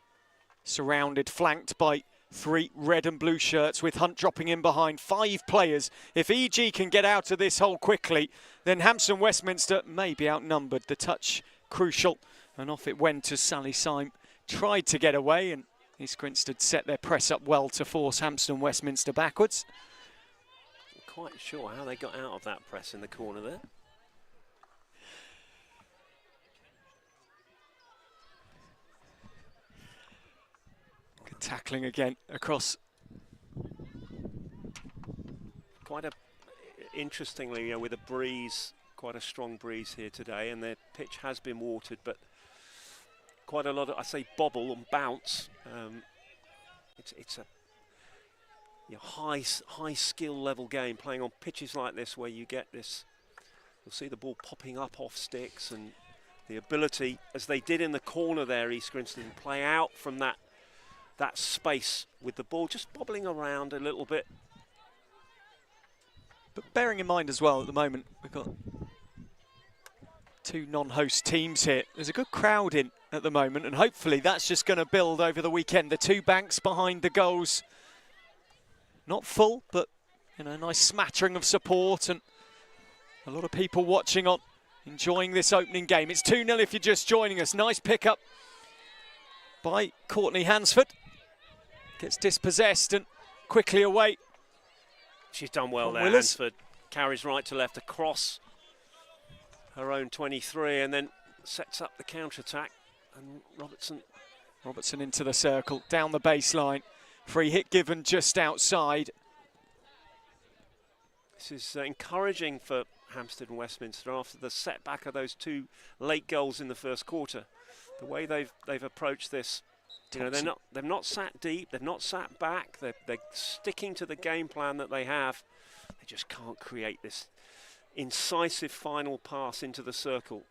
surrounded, flanked by 3 red and blue shirts, with Hunt dropping in behind. 5 players. If EG can get out of this hole quickly, then Hampstead Westminster may be outnumbered. The touch crucial, and off it went as Sally Syme tried to get away, and East Grinstead set their press up well to force Hampstead Westminster backwards. Not quite sure how they got out of that press in the corner there. Good tackling again across. Quite a, interestingly, you know, with a breeze, quite a strong breeze here today, and the pitch has been watered, but quite a lot of, I say, bobble and bounce. It's a high skill level game, playing on pitches like this where you get this, you'll see the ball popping up off sticks, and the ability, as they did in the corner there, East Grinstead, to play out from that space with the ball just bobbling around a little bit. But bearing in mind as well, at the moment, we've got 2 non-host teams here. There's a good crowd in at the moment, and hopefully that's just going to build over the weekend. The 2 banks behind the goals, not full, but you know, a nice smattering of support, and a lot of people watching on, enjoying this opening game. It's 2-0 if you're just joining us. Nice pick-up by Courtney Hansford. Gets dispossessed and quickly away. She's done well there, Willis. Hansford. Carries right to left across her own 23 and then sets up the counter-attack. And Robertson into the circle, down the baseline. Free hit given just outside. This is encouraging for Hampstead and Westminster after the setback of those 2 late goals in the first quarter. The way they've approached this, you know, they've not sat deep, they've not sat back, they're sticking to the game plan that they have. They just can't create this incisive final pass into the circle.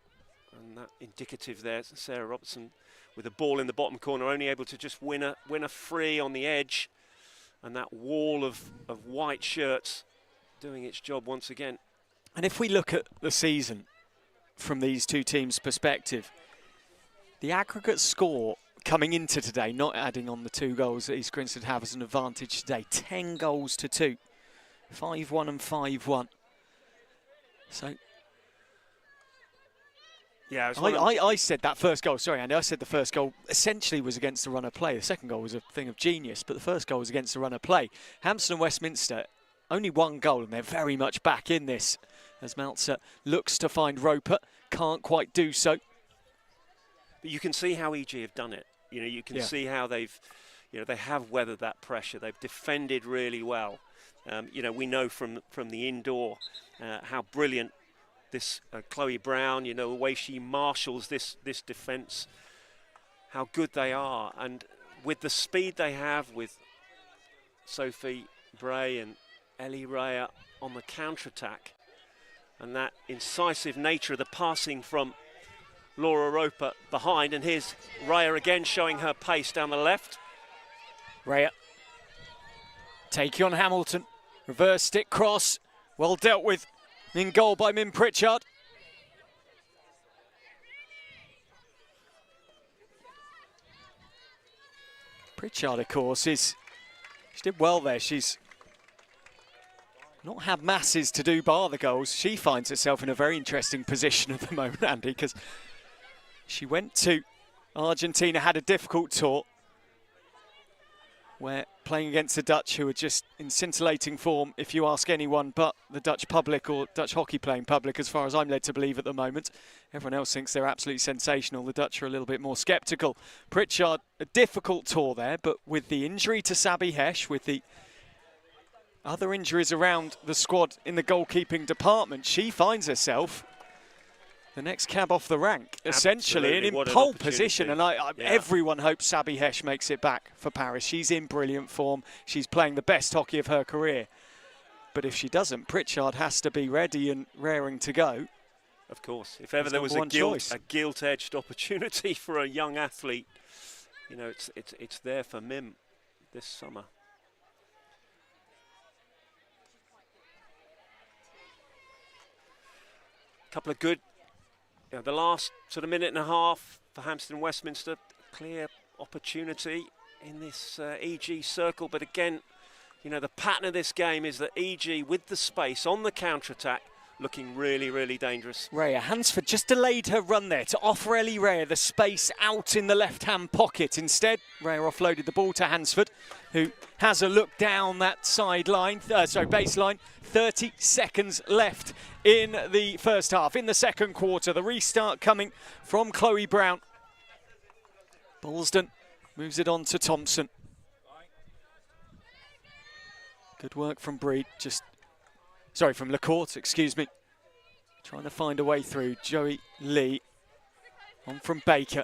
And that indicative there, Sarah Robertson with the ball in the bottom corner, only able to just win a free on the edge. And that wall of white shirts doing its job once again. And if we look at the season from these 2 teams' perspective, the aggregate score coming into today, not adding on the 2 goals that East Grinstead have as an advantage today, 10 goals to 2, 5-1 and 5-1. So, yeah, I said that first goal, sorry Andy, I said the first goal essentially was against the run of play. The second goal was a thing of genius, but the first goal was against the run of play. Hampstead and Westminster, only 1 goal, and they're very much back in this as Meltzer looks to find Roper, can't quite do so. But you can see how EG have done it. You know, you can see how they have weathered that pressure. They've defended really well. You know, we know from the indoor how brilliant this Chloe Brown, you know, the way she marshals this defence, how good they are. And with the speed they have with Sophie Bray and Ellie Raya on the counter-attack, And that incisive nature of the passing from Laura Roper behind. And here's Raya again showing her pace down the left. Raya taking on Hamilton. Reverse stick cross. Well dealt with. In goal by Min Pritchard. Pritchard, of course, she did well there. She's not had masses to do bar the goals. She finds herself in a very interesting position at the moment, Andy, because she went to Argentina, had a difficult tour, where playing against the Dutch, who are just in scintillating form, if you ask anyone but the Dutch public or Dutch hockey playing public, as far as I'm led to believe at the moment. Everyone else thinks they're absolutely sensational. The Dutch are a little bit more sceptical. Pritchard, a difficult tour there, but with the injury to Sabi Hesh, with the other injuries around the squad in the goalkeeping department, she finds herself the next cab off the rank, essentially, and in pole position. And everyone hopes Sabi Hesh makes it back for Paris. She's in brilliant form. She's playing the best hockey of her career. But if she doesn't, Pritchard has to be ready and raring to go. Of course, if ever there was a gilt-edged opportunity for a young athlete, you know, it's there for Mim this summer. Couple of good, the last sort of minute and a half for Hampstead and Westminster, clear opportunity in this EG circle. But again, you know, the pattern of this game is that EG with the space on the counter-attack, looking really, really dangerous. Raya Hansford just delayed her run there to offer Ellie Raya the space out in the left-hand pocket. Instead, Raya offloaded the ball to Hansford, who has a look down that baseline. 30 seconds left in the first half. In the second quarter, the restart coming from Chloe Brown. Ballston moves it on to Thompson. Good work from Breed, from LaCourte, excuse me. Trying to find a way through. Joey Lee on from Baker.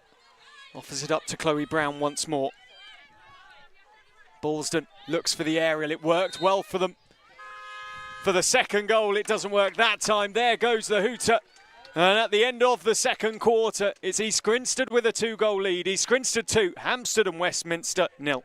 Offers it up to Chloe Brown once more. Ballston looks for the aerial. It worked well for them. For the second goal, it doesn't work that time. There goes the hooter. And at the end of the second quarter, it's East Grinstead with a 2-goal lead. East Grinstead 2, Hampstead and Westminster 0.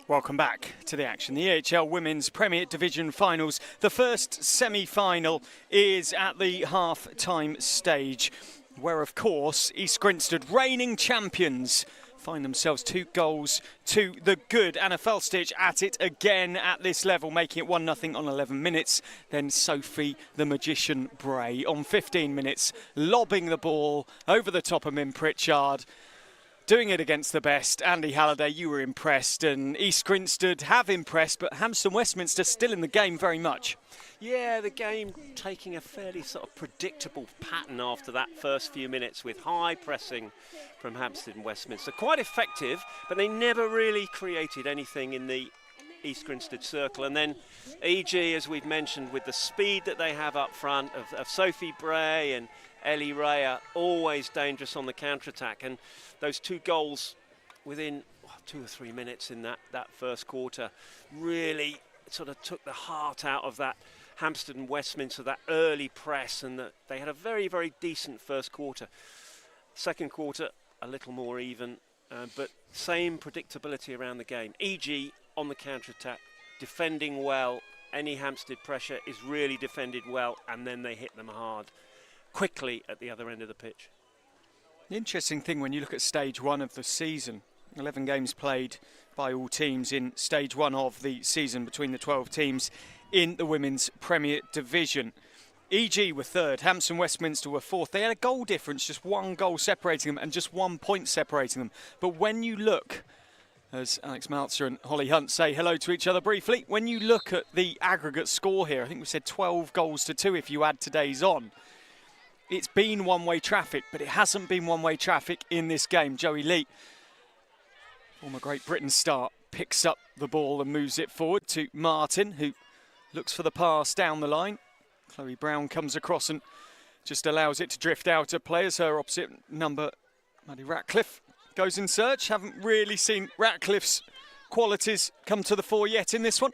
Welcome back to the action. The EHL Women's Premier Division Finals. The first semi-final is at the half-time stage, where, of course, East Grinstead, reigning champions, find themselves 2 goals to the good. Anna Felstich at it again at this level, making it 1-0 on 11 minutes. Then Sophie the Magician Bray on 15 minutes, lobbing the ball over the top of Min Pritchard. Doing it against the best. Andy Halliday, you were impressed, and East Grinstead have impressed, but Hampstead Westminster still in the game very much. Yeah, the game taking a fairly sort of predictable pattern after that first few minutes with high pressing from Hampstead and Westminster. Quite effective, but they never really created anything in the East Grinstead circle. And then EG, as we've mentioned, with the speed that they have up front of Sophie Bray and Ellie Rea, always dangerous on the counter-attack. And those 2 goals within 2 or 3 minutes in that first quarter really sort of took the heart out of that Hampstead and Westminster, that early press, and that they had a very, very decent first quarter. Second quarter, a little more even, but same predictability around the game. EG on the counter-attack, defending well. Any Hampstead pressure is really defended well, and then they hit them hard quickly at the other end of the pitch. The interesting thing when you look at stage 1 of the season, 11 games played by all teams in stage 1 of the season between the 12 teams in the Women's Premier Division. EG were 3rd, Hampstead Westminster were 4th. They had a goal difference, just 1 goal separating them and just 1 point separating them. But when you look, as Alex Maltzer and Holly Hunt say hello to each other briefly, when you look at the aggregate score here, I think we said 12 goals to 2 if you add today's on. It's been one-way traffic, but it hasn't been one-way traffic in this game. Joey Lee, former Great Britain star, picks up the ball and moves it forward to Martin, who looks for the pass down the line. Chloe Brown comes across and just allows it to drift out of play as her opposite number, Maddie Ratcliffe, goes in search. Haven't really seen Ratcliffe's qualities come to the fore yet in this one.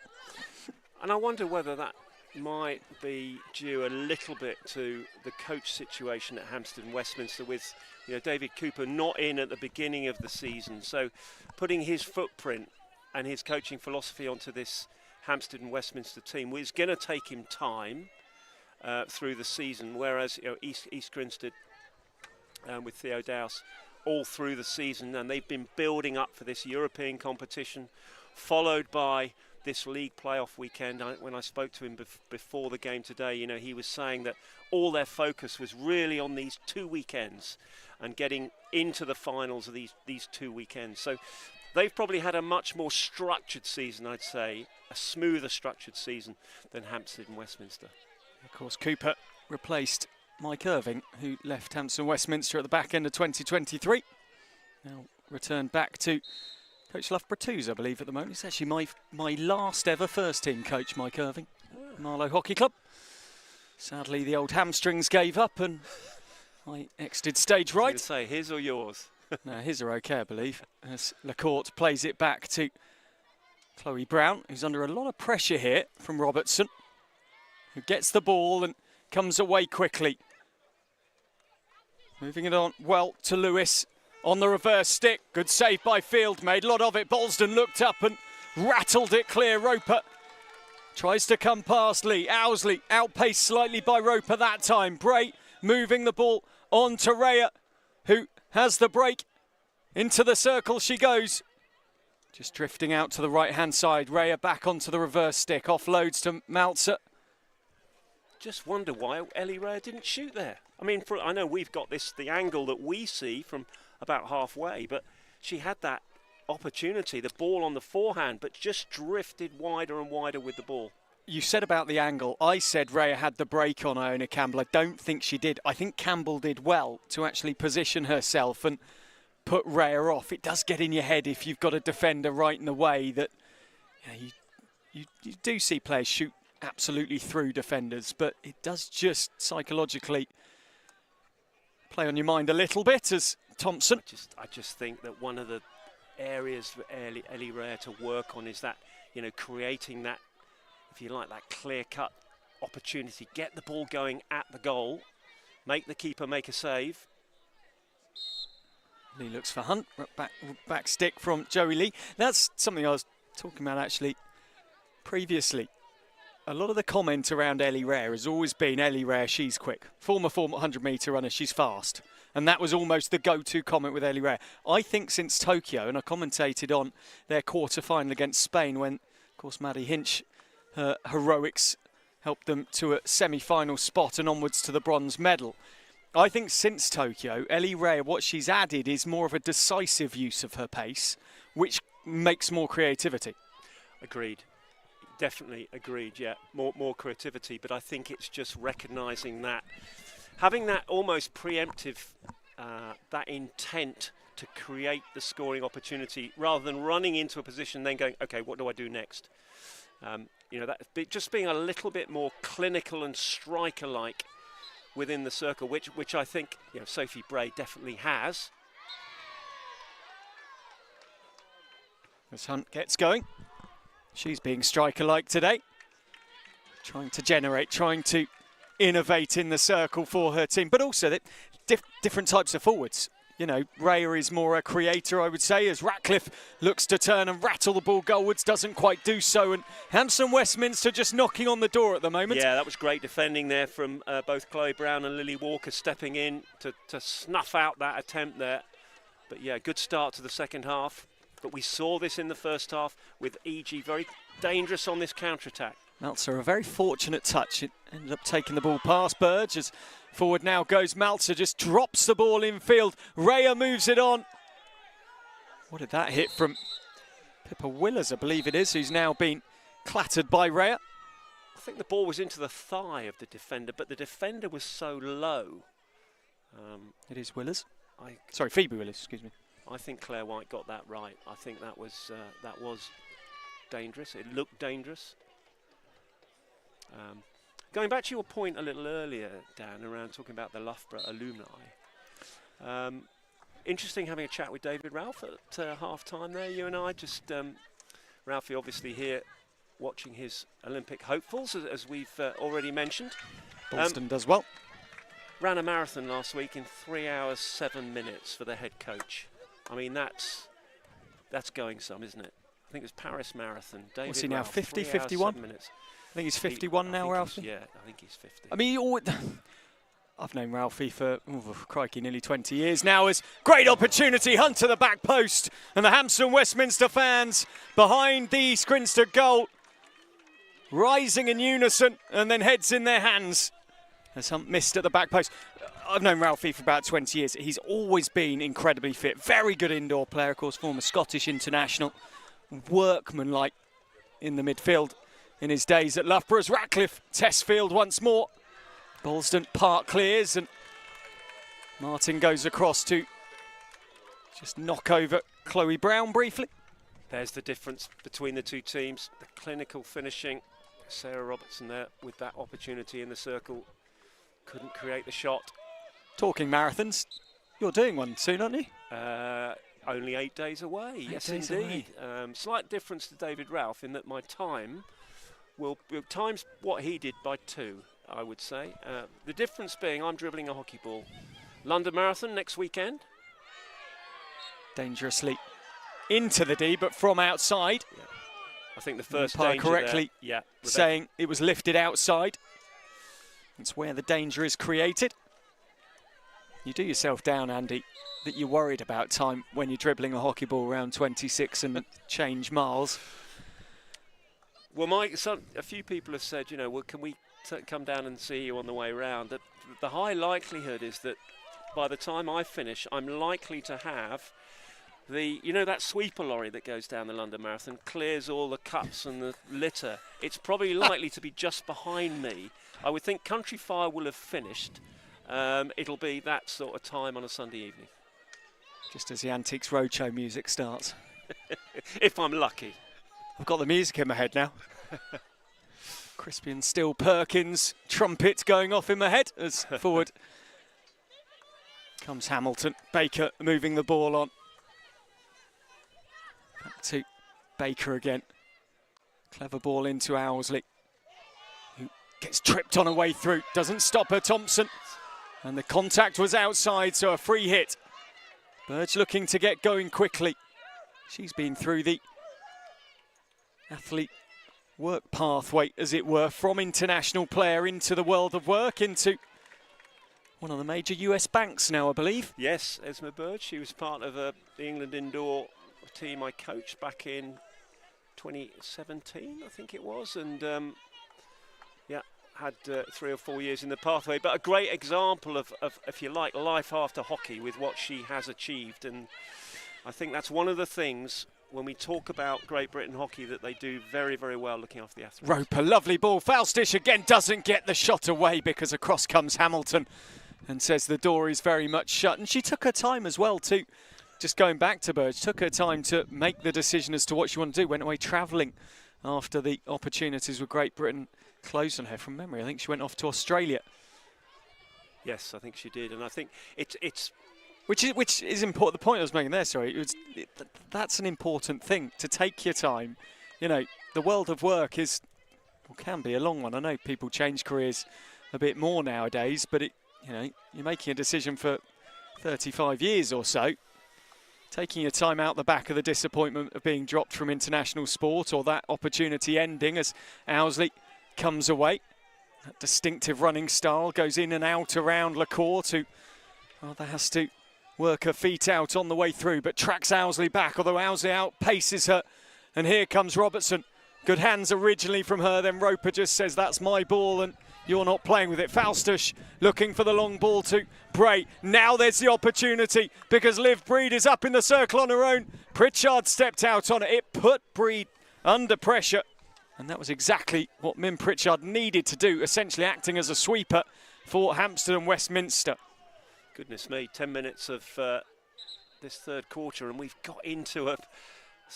And I wonder whether that might be due a little bit to the coach situation at Hampstead and Westminster, with David Cooper not in at the beginning of the season, so putting his footprint and his coaching philosophy onto this Hampstead and Westminster team is going to take him time through the season, whereas East Grinstead with Theo Dowse all through the season, and they've been building up for this European competition, followed by this league playoff weekend. When I spoke to him before the game today, he was saying that all their focus was really on these 2 weekends and getting into the finals of these 2 weekends. So they've probably had a much more structured season, I'd say, a smoother structured season than Hampstead and Westminster. Of course, Cooper replaced Mike Irving, who left Hampstead and Westminster at the back end of 2023. Now returned back to Coach Loughborough 2s, I believe, at the moment. It's actually my last ever first team coach, Mike Irving, Marlow Hockey Club. Sadly, the old hamstrings gave up and I exited stage right. I was going to say, his or yours? No, his are okay, I believe, as Lacourte plays it back to Chloe Brown, who's under a lot of pressure here from Robertson, who gets the ball and comes away quickly. Moving it on well to Lewis. On the reverse stick, good save by Field, made a lot of it. Bolsden looked up and rattled it clear. Roper tries to come past Lee. Owsley outpaced slightly by Roper that time. Bray moving the ball on to Rea, who has the break. Into the circle she goes. Just drifting out to the right-hand side. Rea back onto the reverse stick. Offloads to Maltzer. Just wonder why Ellie Rea didn't shoot there. I mean, I know we've got the angle that we see from about halfway, but she had that opportunity, the ball on the forehand, but just drifted wider and wider with the ball. You said about the angle. I said Rea had the break on Iona Campbell. I don't think she did. I think Campbell did well to actually position herself and put Rea off. It does get in your head if you've got a defender right in the way that you do see players shoot absolutely through defenders, but it does just psychologically play on your mind a little bit as Thompson. I just think that one of the areas for Ellie Rea to work on is that, creating that, if you like, that clear-cut opportunity. Get the ball going at the goal, make the keeper make a save. Lee looks for Hunt, back stick from Joey Lee. That's something I was talking about actually previously. A lot of the comment around Ellie Rare has always been, Ellie Rare, she's quick. Former 100-metre runner, she's fast. And that was almost the go-to comment with Ellie Rare. I think since Tokyo, and I commentated on their quarter-final against Spain when, of course, Maddie Hinch, her heroics helped them to a semi-final spot and onwards to the bronze medal. I think since Tokyo, Ellie Rare, what she's added is more of a decisive use of her pace, which makes more creativity. Agreed. Definitely agreed, yeah. More creativity, but I think it's just recognising that, having that almost preemptive, that intent to create the scoring opportunity rather than running into a position then going, okay, what do I do next? You know, that just being a little bit more clinical and striker-like within the circle, which I think, you know, Sophie Bray definitely has. As Hunt gets going, she's being striker-like today, trying to generate, trying to innovate in the circle for her team, but also that different types of forwards. You know, Raya is more a creator, I would say, as Ratcliffe looks to turn and rattle the ball goalwards, doesn't quite do so, and Hampstead Westminster just knocking on the door at the moment. Yeah, that was great defending there from both Chloe Brown and Lily Walker, stepping in to snuff out that attempt there. But yeah, good start to the second half. But we saw this in the first half with EG very dangerous on this counter-attack. Maltzer, a very fortunate touch. It ended up taking the ball past Burge. As forward now goes Maltzer, just drops the ball in field. Raya moves it on. What did that hit from Pippa Willers, I believe it is, who's now been clattered by Raya? I think the ball was into the thigh of the defender, but the defender was so low. It is Willers. Sorry, Phoebe Willers, excuse me. I think Claire White got that right. I think that was dangerous. It looked dangerous. Going back to your point a little earlier, Dan, around talking about the Loughborough alumni. Interesting having a chat with David Ralph at half-time there, you and I. Just Ralphie obviously here watching his Olympic hopefuls, as we've already mentioned. Boston does well. Ran a marathon last week in 3 hours, 7 minutes for the head coach. I mean, that's going some, isn't it? I think it was Paris Marathon. David What's he now, Ralph, 50, 3 hours, 51? 7 minutes. I think he's 51 now, Ralphie. Yeah, I think he's 50. I mean, I've known Ralphie for, crikey, nearly 20 years now. As great opportunity, Hunt to the back post. And the Hampstead Westminster fans behind the East Grinstead goal, rising in unison and then heads in their hands. As Hunt missed at the back post. I've known Ralphie for about 20 years. He's always been incredibly fit. Very good indoor player, of course, former Scottish international. Workmanlike in the midfield in his days at Loughborough's. Ratcliffe, test field once more. Bolston Park clears and Martin goes across to just knock over Chloe Brown briefly. There's the difference between the two teams. The clinical finishing. Sarah Robertson there with that opportunity in the circle. Couldn't create the shot. Talking marathons, you're doing one soon, aren't you? Only 8 days away. Yes, indeed. Slight difference to David Ralph in that my time will times what he did by 2, I would say. The difference being I'm dribbling a hockey ball. London Marathon next weekend. Dangerously into the D, but from outside. Yeah. I think the first umpire danger correctly there, yeah, saying it was lifted outside. It's where the danger is created. You do yourself down, Andy, that you're worried about time when you're dribbling a hockey ball around 26 and change miles. Well, a few people have said, you know, well, can we come down and see you on the way round? The high likelihood is that by the time I finish, I'm likely to have that sweeper lorry that goes down the London Marathon, clears all the cuts and the litter. It's probably likely to be just behind me. I would think Country Fire will have finished. It'll be that sort of time on a Sunday evening. Just as the Antiques Roadshow music starts. If I'm lucky. I've got the music in my head now. Crispy and Still Perkins, trumpet going off in my head as forward comes Hamilton. Baker moving the ball on. Back to Baker again. Clever ball into Owsley, who gets tripped on her way through. Doesn't stop her, Thompson. And the contact was outside, so a free hit. Burge looking to get going quickly. She's been through the athlete work pathway, as it were, from international player into the world of work, into one of the major US banks now, I believe. Yes, Esma Burge. She was part of the England indoor team I coached back in 2017, I think it was, and yeah, had 3 or 4 years in the pathway. But a great example of, if you like, life after hockey with what she has achieved. And I think that's one of the things when we talk about Great Britain hockey that they do very, very well, looking after the athletes. Roper, lovely ball. Falstish again doesn't get the shot away because across comes Hamilton and says the door is very much shut. And she took her time as well too. Just going back to Burge, took her time to make the decision as to what she wanted to do. Went away travelling after the opportunities with Great Britain closed on her. From memory, I think she went off to Australia. Yes, I think she did. And I think it's Which is important. The point I was making there, sorry, that's an important thing, to take your time. You know, the world of work is, or can be, a long one. I know people change careers a bit more nowadays, but you're making a decision for 35 years or so. Taking your time out the back of the disappointment of being dropped from international sport, or that opportunity ending as Owsley comes away. That distinctive running style goes in and out around Lacourt, who rather has to work her feet out on the way through, but tracks Owsley back, although Owsley outpaces her. And here comes Robertson. Good hands originally from her, then Roper just says, that's my ball and you're not playing with it. Falstish looking for the long ball to Bray. Now there's the opportunity because Liv Breed is up in the circle on her own. Pritchard stepped out on it. It put Breed under pressure. And that was exactly what Mim Pritchard needed to do, essentially acting as a sweeper for Hampstead and Westminster. Goodness me, 10 minutes of this third quarter, and we've got into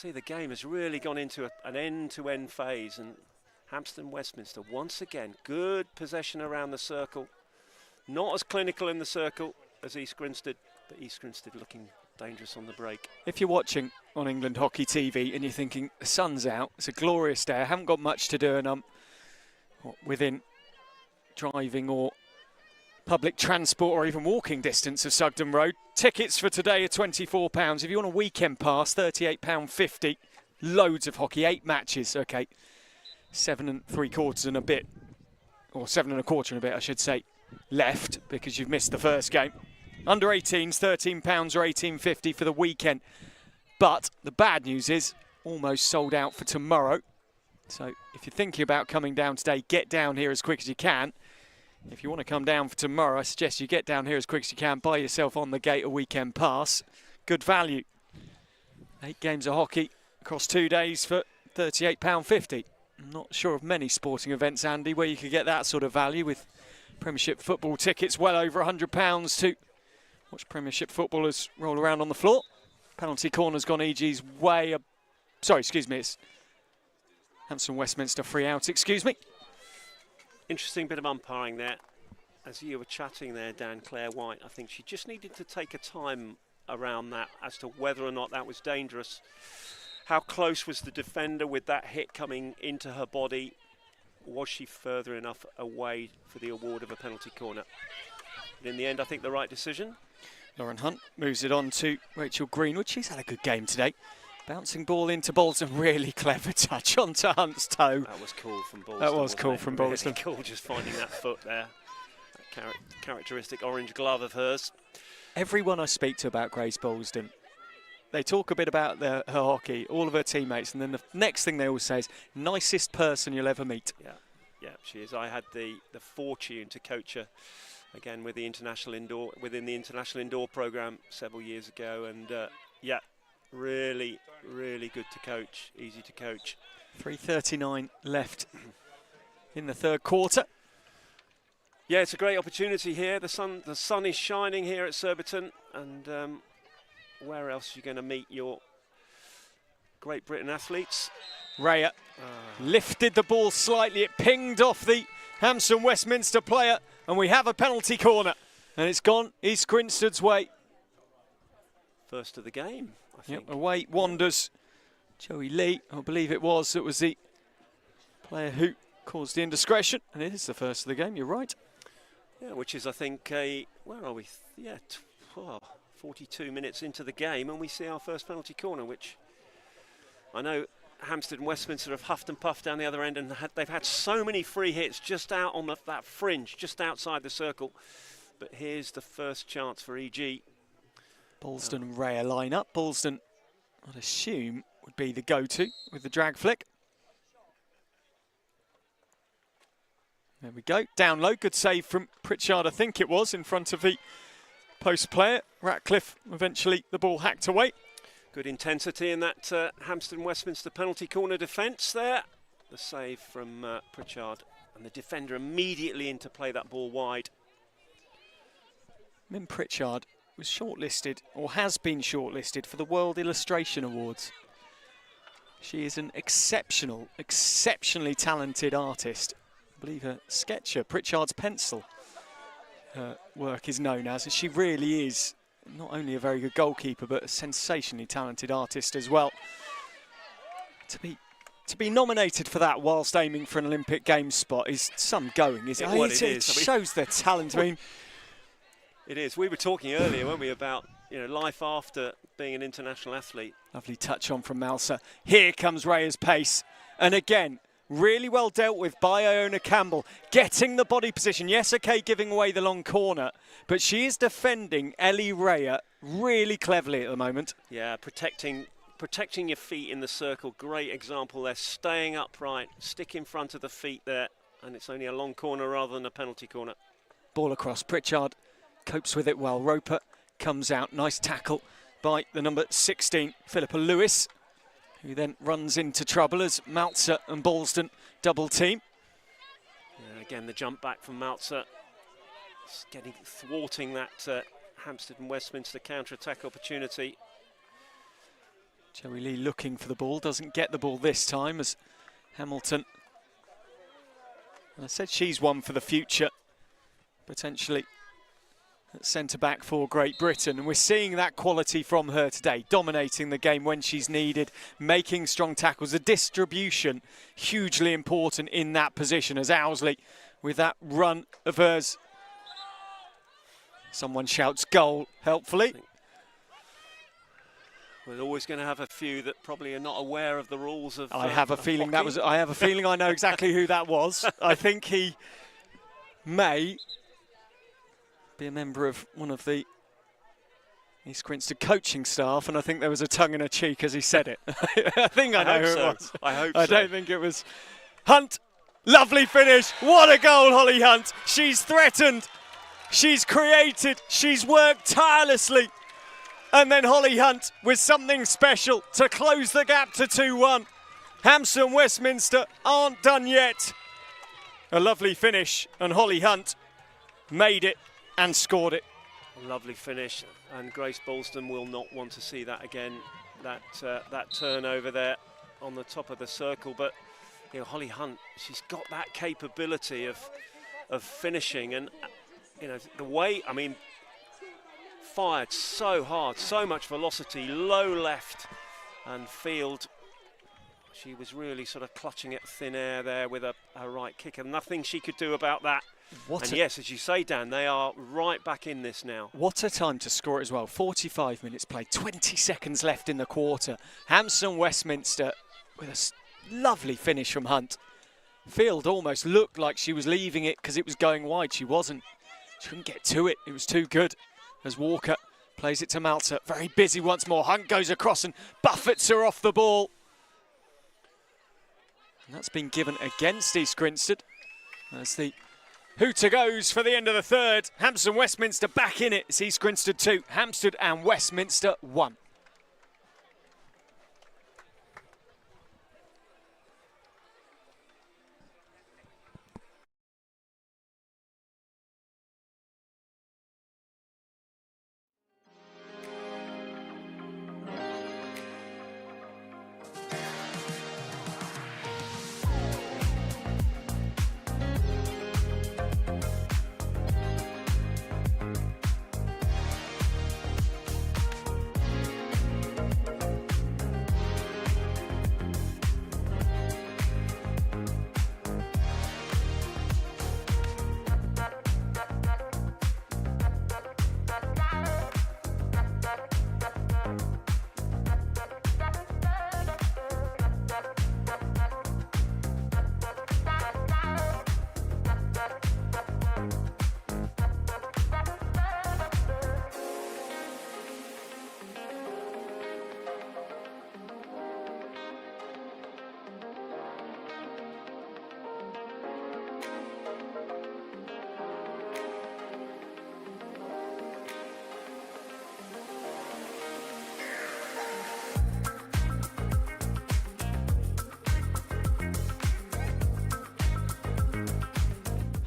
the game has really gone into an end-to-end phase, and Hampstead and Westminster, once again, good possession around the circle. Not as clinical in the circle as East Grinstead, but East Grinstead looking dangerous on the break. If you're watching on England Hockey TV and you're thinking, the sun's out, it's a glorious day, I haven't got much to do, and I'm within driving or public transport or even walking distance of Sugden Road. Tickets for today are £24. If you want a weekend pass, £38.50. Loads of hockey, 8 matches, okay. 7 3/4 and a bit, or 7 1/4 and a bit, I should say, left because you've missed the first game. Under 18s, £13 or £18.50 for the weekend. But the bad news is almost sold out for tomorrow. So if you're thinking about coming down today, get down here as quick as you can. If you want to come down for tomorrow, I suggest you get down here as quick as you can. Buy yourself on the gate a weekend pass. Good value. 8 games of hockey across 2 days for £38.50. I'm not sure of many sporting events, Andy, where you could get that sort of value with Premiership football tickets well over £100 to watch Premiership footballers roll around on the floor. Penalty corner's gone EG's way. Sorry, excuse me, it's Hampstead Westminster free out, excuse me. Interesting bit of umpiring there. As you were chatting there, Dan, Claire White, I think she just needed to take a time around that as to whether or not that was dangerous. How close was the defender with that hit coming into her body? Was she further enough away for the award of a penalty corner? But in the end, I think the right decision. Lauren Hunt moves it on to Rachel Greenwood. She's had a good game today. Bouncing ball into Bolton, really clever touch onto Hunt's toe. That was cool from Bolton. That was cool from Bolton. Really cool, just finding that foot there. That characteristic orange glove of hers. Everyone I speak to about Grace Bolston, they talk a bit about her hockey, all of her teammates, and then the next thing they all say is, nicest person you'll ever meet. Yeah, she is. I had the fortune to coach her again with the international indoor, within the international indoor program several years ago, and yeah, really, really good to coach, easy to coach. 3:39 left in the third quarter. Yeah, it's a great opportunity here. The sun is shining here at Surbiton, and where else are you going to meet your Great Britain athletes? Raya lifted the ball slightly. It pinged off the Hampstead Westminster player, and we have a penalty corner. And it's gone East Grinstead's way. First of the game, I think. Yep, away wanders Joey Lee, I believe it was the player who caused the indiscretion. And it is the first of the game, you're right. Yeah, which is, I think, where are we? Yeah, 42 minutes into the game, and we see our first penalty corner, which I know Hampstead and Westminster have huffed and puffed down the other end, and they've had so many free hits just out on that fringe, just outside the circle. But here's the first chance for EG. Balston and Raya line up. Balston, I'd assume, would be the go-to with the drag flick. There we go. Down low. Good save from Pritchard, I think it was, in front of the post player. Ratcliffe, eventually the ball hacked away. Good intensity in that Hampstead and Westminster penalty corner defence there. The save from Pritchard, and the defender immediately in to play that ball wide. Min Pritchard was shortlisted, or has been shortlisted, for the World Illustration Awards. She is an exceptionally talented artist. I believe her sketcher, Pritchard's Pencil, work is known as. She really is not only a very good goalkeeper, but a sensationally talented artist as well. To be nominated for that whilst aiming for an Olympic Games spot is some going, isn't it? Well, It shows their talent. I mean, it is. We were talking earlier, weren't we, about life after being an international athlete. lovely touch on from Malsa. Here comes Raya's pace, and again, really well dealt with by Iona Campbell, getting the body position. Yes, okay, giving away the long corner, but she is defending Ellie Raya really cleverly at the moment. Yeah, protecting your feet in the circle. Great example there. Staying upright, stick in front of the feet there, and it's only a long corner rather than a penalty corner. Ball across. Pritchard copes with it well. Roper comes out. Nice tackle by the number 16, Philippa Lewis, who then runs into trouble as Maltzer and Balston double team. Yeah, again, the jump back from Maltzer, thwarting that Hampstead and Westminster counter-attack opportunity. Joey Lee looking for the ball, doesn't get the ball this time as Hamilton. I said she's one for the future, potentially at centre-back for Great Britain. And we're seeing that quality from her today, dominating the game when she's needed, making strong tackles. The distribution, hugely important in that position as Owsley, with that run of hers. Someone shouts goal, helpfully. We're always going to have a few that probably are not aware of the rules of I have a feeling hockey. that was. I have a feeling I know exactly who that was. I think he may be a member of one of the East Grinstead coaching staff, and I think there was a tongue in her cheek as he said it. I think I know who it was. I hope I so. don't think it was Hunt. Lovely finish. What a goal, Holly Hunt. She's threatened. She's created. She's worked tirelessly. And then Holly Hunt with something special to close the gap to 2-1. Hampstead and Westminster aren't done yet. A lovely finish, and Holly Hunt made it and scored it. A lovely finish, and Grace Balston will not want to see that again. That turnover there on the top of the circle, but Holly Hunt, she's got that capability of finishing, and the way, fired so hard, so much velocity, low left and field. She was really sort of clutching at thin air there with her right kick, and nothing she could do about that. Yes, as you say, Dan, they are right back in this now. What a time to score it as well. 45 minutes played, 20 seconds left in the quarter. Hampstead and Westminster with a lovely finish from Hunt. Field almost looked like she was leaving it because it was going wide. She wasn't. She couldn't get to it. It was too good. As Walker plays it to Malta. Very busy once more. Hunt goes across and buffets her off the ball. And that's been given against East Grinstead. As the hooter goes for the end of the third. Hampstead and Westminster back in it. It's East Grinstead 2, Hampstead and Westminster 1.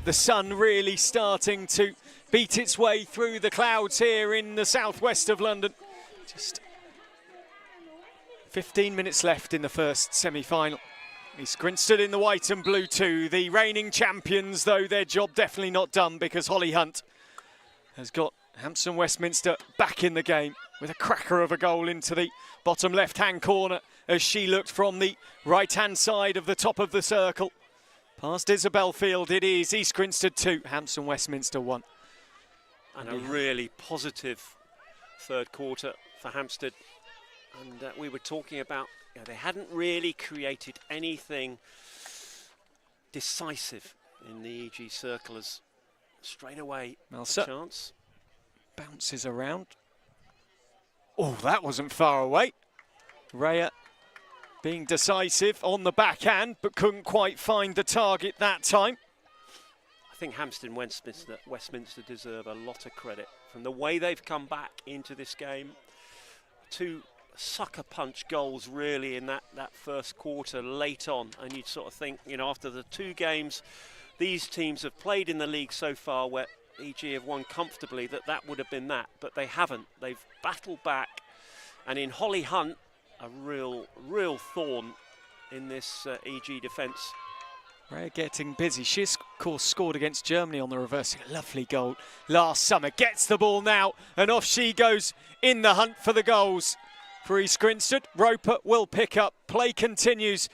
The sun really starting to beat its way through the clouds here in the southwest of London. Just 15 minutes left in the first semi-final. East Grinstead in the white and blue too. The reigning champions, though, their job definitely not done, because Holly Hunt has got Hampstead Westminster back in the game with a cracker of a goal into the bottom left-hand corner as she looked from the right-hand side of the top of the circle. Past Isabel Field, it is East Grinstead 2, Hampstead Westminster 1. And a really positive third quarter for Hampstead. And we were talking about, they hadn't really created anything decisive in the EG circle, as straight away a chance. Bounces around. Oh, that wasn't far away. Rhea being decisive on the backhand, but couldn't quite find the target that time. I think Hampstead and Westminster deserve a lot of credit from the way they've come back into this game. 2 sucker punch goals really in that first quarter late on, and you'd sort of think, after the 2 games these teams have played in the league so far where EG have won comfortably, that would have been that, but they haven't. They've battled back, and in Holly Hunt, a real thorn in this EG defence. Rhea getting busy. She's, of course, scored against Germany on the reverse. A lovely goal last summer. Gets the ball now, and off she goes in the hunt for the goals for East Grinstead. Roper will pick up. Play continues.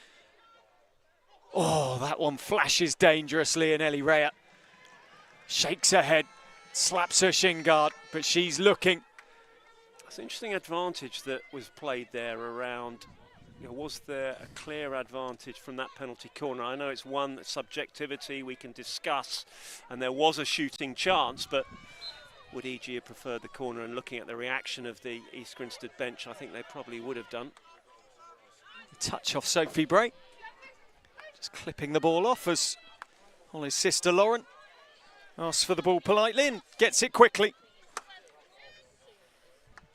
Oh, that one flashes dangerously, and Ellie Rhea shakes her head, slaps her shin guard, but she's looking. It's an interesting advantage that was played there around. Was there a clear advantage from that penalty corner? I know it's one subjectivity we can discuss, and there was a shooting chance, but would EG have preferred the corner? And looking at the reaction of the East Grinstead bench, I think they probably would have done. A touch off Sophie Bray. Just clipping the ball off as Holly's sister Lauren asks for the ball politely and gets it quickly.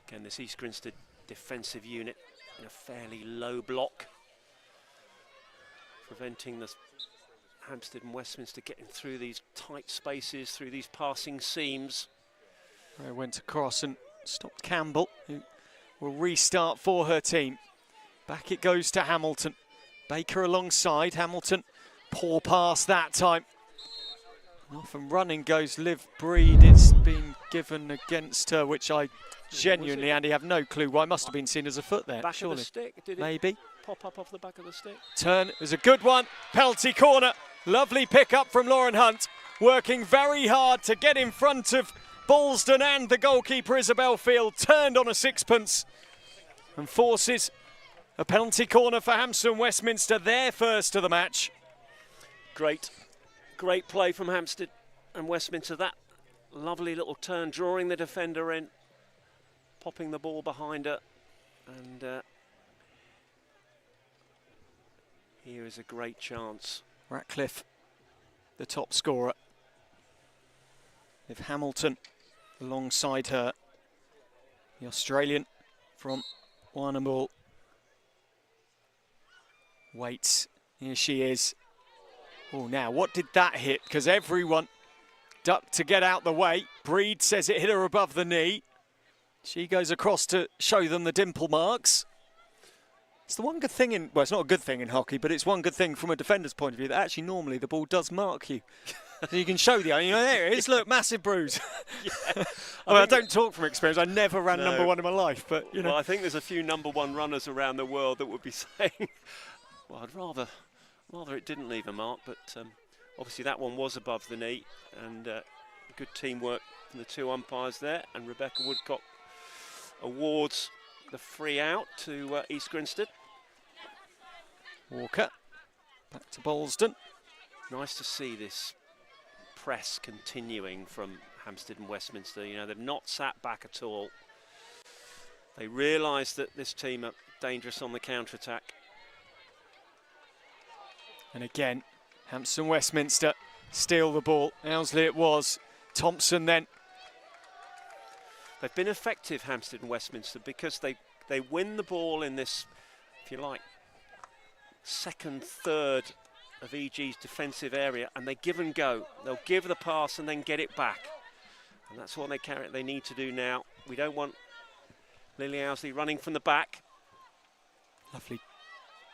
Again, this East Grinstead defensive unit in a fairly low block, preventing the Hampstead and Westminster getting through these tight spaces, through these passing seams. Ray went across and stopped Campbell, who will restart for her team. Back it goes to Hamilton. Baker alongside. Hamilton, poor pass that time. And off and running goes Liv Breed. It's been given against her, which I genuinely, Andy, have no clue why. Must have been seen as a foot there, back surely. Of the stick, did it maybe pop up off the back of the stick? Turn is a good one. Penalty corner. Lovely pick up from Lauren Hunt, working very hard to get in front of Ballston and the goalkeeper Isabel Field. Turned on a sixpence and forces a penalty corner for Hampstead and Westminster, their first of the match. Great play from Hampstead and Westminster. That lovely little turn, drawing the defender in, popping the ball behind her, and here is a great chance. Ratcliffe, the top scorer. If Hamilton alongside her, the Australian from Warrnambool. Waits, here she is. Oh, now what did that hit? Because everyone ducked to get out the way. Breed says it hit her above the knee. She goes across to show them the dimple marks. It's the one good thing in, well, it's not a good thing in hockey, but it's one good thing from a defender's point of view that actually normally the ball does mark you. So you can show there it is, look, massive bruise. Yeah. I don't talk from experience. I never ran number one in my life, but Well, I think there's a few number one runners around the world that would be saying, well, I'd rather it didn't leave a mark, but obviously that one was above the knee, and good teamwork from the 2 umpires there, and Rebecca Woodcock awards the free out to East Grinstead. Walker, back to Ballston. Nice to see this press continuing from Hampstead and Westminster. They've not sat back at all. They realise that this team are dangerous on the counter-attack. And again, Hampstead and Westminster steal the ball. Owsley it was. Thompson then. They've been effective, Hampstead and Westminster, because they win the ball in this, if you like, second, third of EG's defensive area, and they give and go. They'll give the pass and then get it back. And that's what they need to do now. We don't want Lily Owsley running from the back. Lovely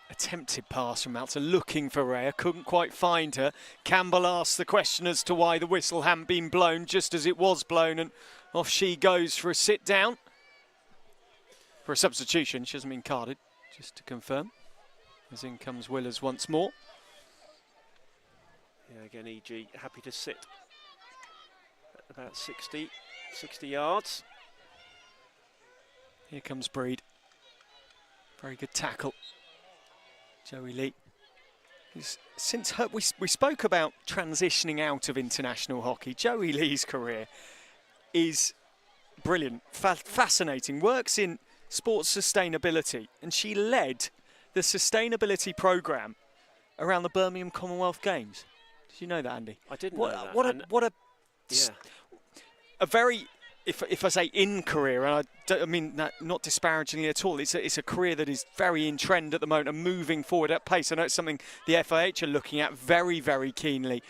attempted pass from Malta, looking for Rhea, couldn't quite find her. Campbell asked the question as to why the whistle hadn't been blown just as it was blown, and off she goes for a sit down. For a substitution, she hasn't been carded, just to confirm. As in comes Willers once more. Yeah, again, EG happy to sit at about 60 yards. Here comes Breed. Very good tackle. Joey Lee. Since her, we spoke about transitioning out of international hockey. Joey Lee's career is brilliant, fascinating, works in sports sustainability, and she led the sustainability programme around the Birmingham Commonwealth Games. Did you know that, Andy? I didn't know that. A very, if I say in career, and I mean that not disparagingly at all, it's a career that is very in trend at the moment and moving forward at pace. I know it's something the FIH are looking at very, very keenly.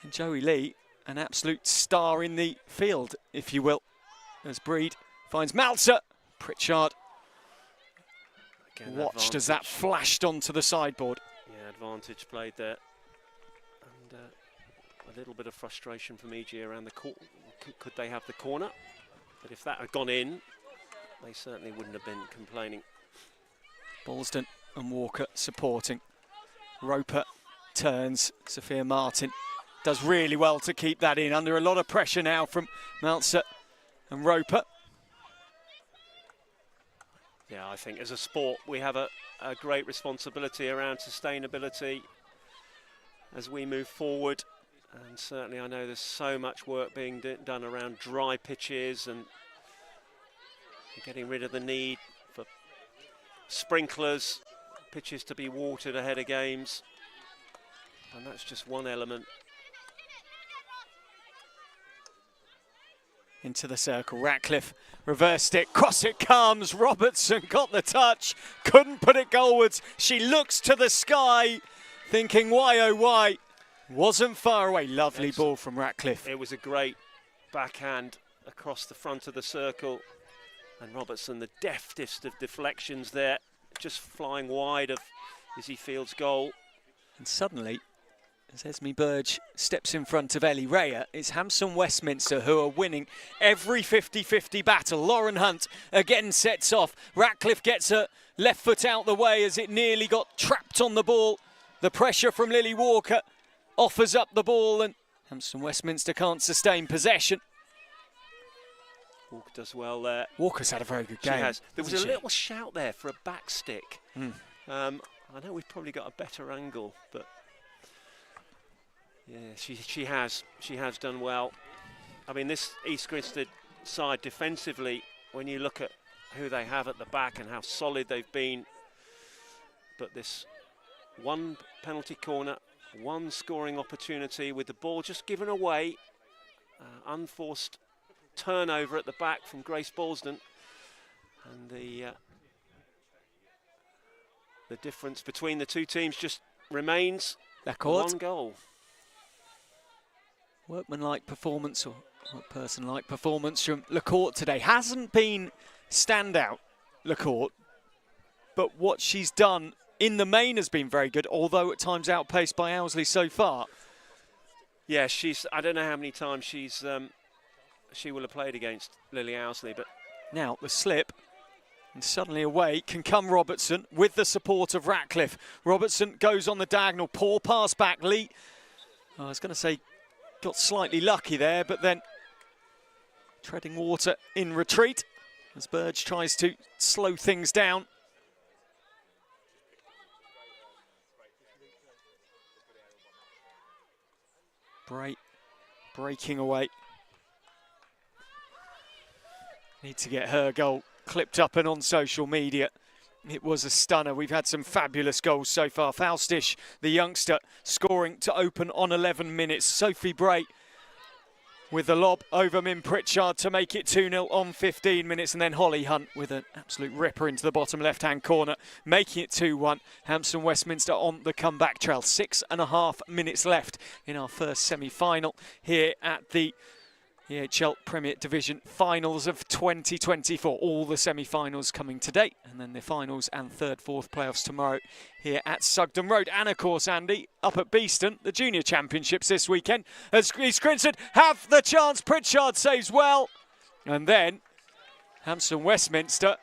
And Joey Lee, an absolute star in the field, if you will, as Breed finds Malzer. Pritchard watched as that flashed onto the sideboard. Yeah, advantage played there. And a little bit of frustration from EG around the corner. Could they have the corner? But if that had gone in, they certainly wouldn't have been complaining. Balsden and Walker supporting. Roper turns. Sophia Martin does really well to keep that in. Under a lot of pressure now from Malzer and Roper. Yeah, I think as a sport we have a great responsibility around sustainability as we move forward. And certainly I know there's so much work being done around dry pitches and getting rid of the need for sprinklers, pitches to be watered ahead of games. And that's just one element. Into the circle, Ratcliffe reversed it, cross it comes, Robertson got the touch, couldn't put it goalwards. She looks to the sky, thinking why oh why. Wasn't far away, lovely ball from Ratcliffe. It was a great backhand across the front of the circle. And Robertson, the deftest of deflections there, just flying wide of Izzy Field's goal. And suddenly, as Esme Burge steps in front of Ellie Rhea, it's Hampstead Westminster who are winning every 50-50 battle. Lauren Hunt again sets off. Ratcliffe gets her left foot out the way as it nearly got trapped on the ball. The pressure from Lily Walker offers up the ball and Hampstead Westminster can't sustain possession. Walker does well there. Walker's had a very good game. She has. There was a little shout there for a back stick. I know we've probably got a better angle, but yeah, she has done well. I mean, this East Grinstead side defensively, when you look at who they have at the back and how solid they've been, but this one penalty corner, one scoring opportunity with the ball just given away, unforced turnover at the back from Grace Balsden, and the difference between the two teams just remains one goal. Workmanlike performance, or person-like performance from LaCourte today. Hasn't been standout, LaCourte, but what she's done in the main has been very good, although at times outpaced by Owsley so far. Yeah, I don't know how many times she will have played against Lily Owsley, but now the slip, and suddenly away can come Robertson with the support of Ratcliffe. Robertson goes on the diagonal, poor pass back. Lee, I was going to say, got slightly lucky there, but then treading water in retreat as Burge tries to slow things down. Breaking away. Need to get her goal clipped up and on social media. It was a stunner. We've had some fabulous goals so far. Faustish, the youngster, scoring to open on 11 minutes. Sophie Bray with the lob over Min Pritchard to make it 2-0 on 15 minutes, and then Holly Hunt with an absolute ripper into the bottom left-hand corner, making it 2-1. Hampstead Westminster on the comeback trail. 6.5 minutes left in our first semi-final here at the EHL Premier Division Finals of 2024. All the semi-finals coming today, and then the finals and third, fourth playoffs tomorrow here at Sugden Road. And of course, Andy, up at Beeston, the Junior Championships this weekend. As East Grinstead have the chance, Pritchard saves well. And then Hampstead Westminster,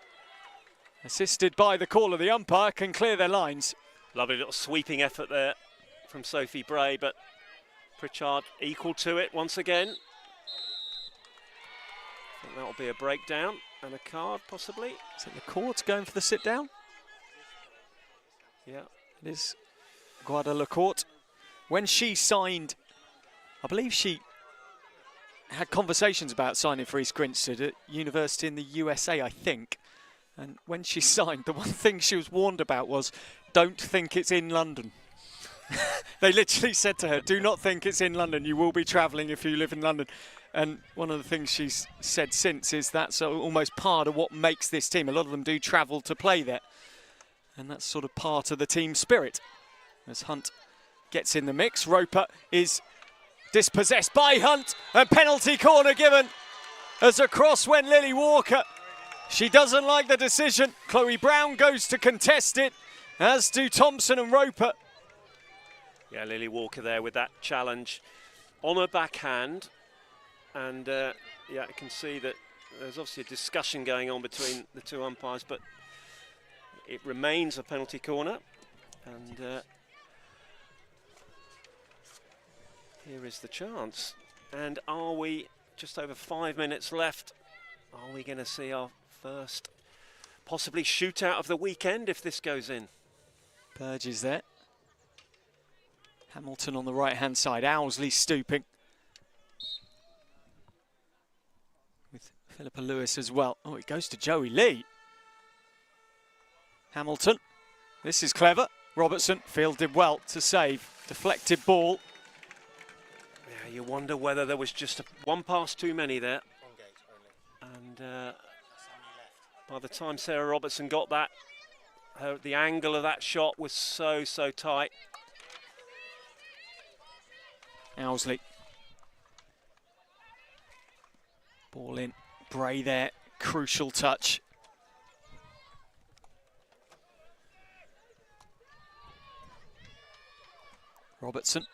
assisted by the call of the umpire, can clear their lines. Lovely little sweeping effort there from Sophie Bray, but Pritchard equal to it once again. I think that'll be a breakdown and a card, possibly. Is it the court going for the sit-down? Yeah. It is Guadalacourt. When she signed, I believe she had conversations about signing for East Grinstead at university in the USA, I think. And when she signed, the one thing she was warned about was, don't think it's in London. They literally said to her, do not think it's in London. You will be travelling if you live in London. And one of the things she's said since is that's almost part of what makes this team. A lot of them do travel to play there. And that's sort of part of the team spirit. As Hunt gets in the mix, Roper is dispossessed by Hunt. A penalty corner given as across went Lily Walker. She doesn't like the decision. Chloe Brown goes to contest it, as do Thompson and Roper. Yeah, Lily Walker there with that challenge on her backhand. And yeah, I can see that there's obviously a discussion going on between the two umpires, but it remains a penalty corner. And here is the chance. And are we, just over 5 minutes left, are we going to see our first possibly shootout of the weekend if this goes in? Burge is there. Hamilton on the right-hand side, Owsley stooping. With Philippa Lewis as well. Oh, it goes to Joey Lee. Hamilton, this is clever. Robertson fielded well to save. Deflected ball. Yeah, you wonder whether there was just one pass too many there. And by the time Sarah Robertson got that, the angle of that shot was so tight. Owsley. Ball in. Bray there. Crucial touch. Robertson.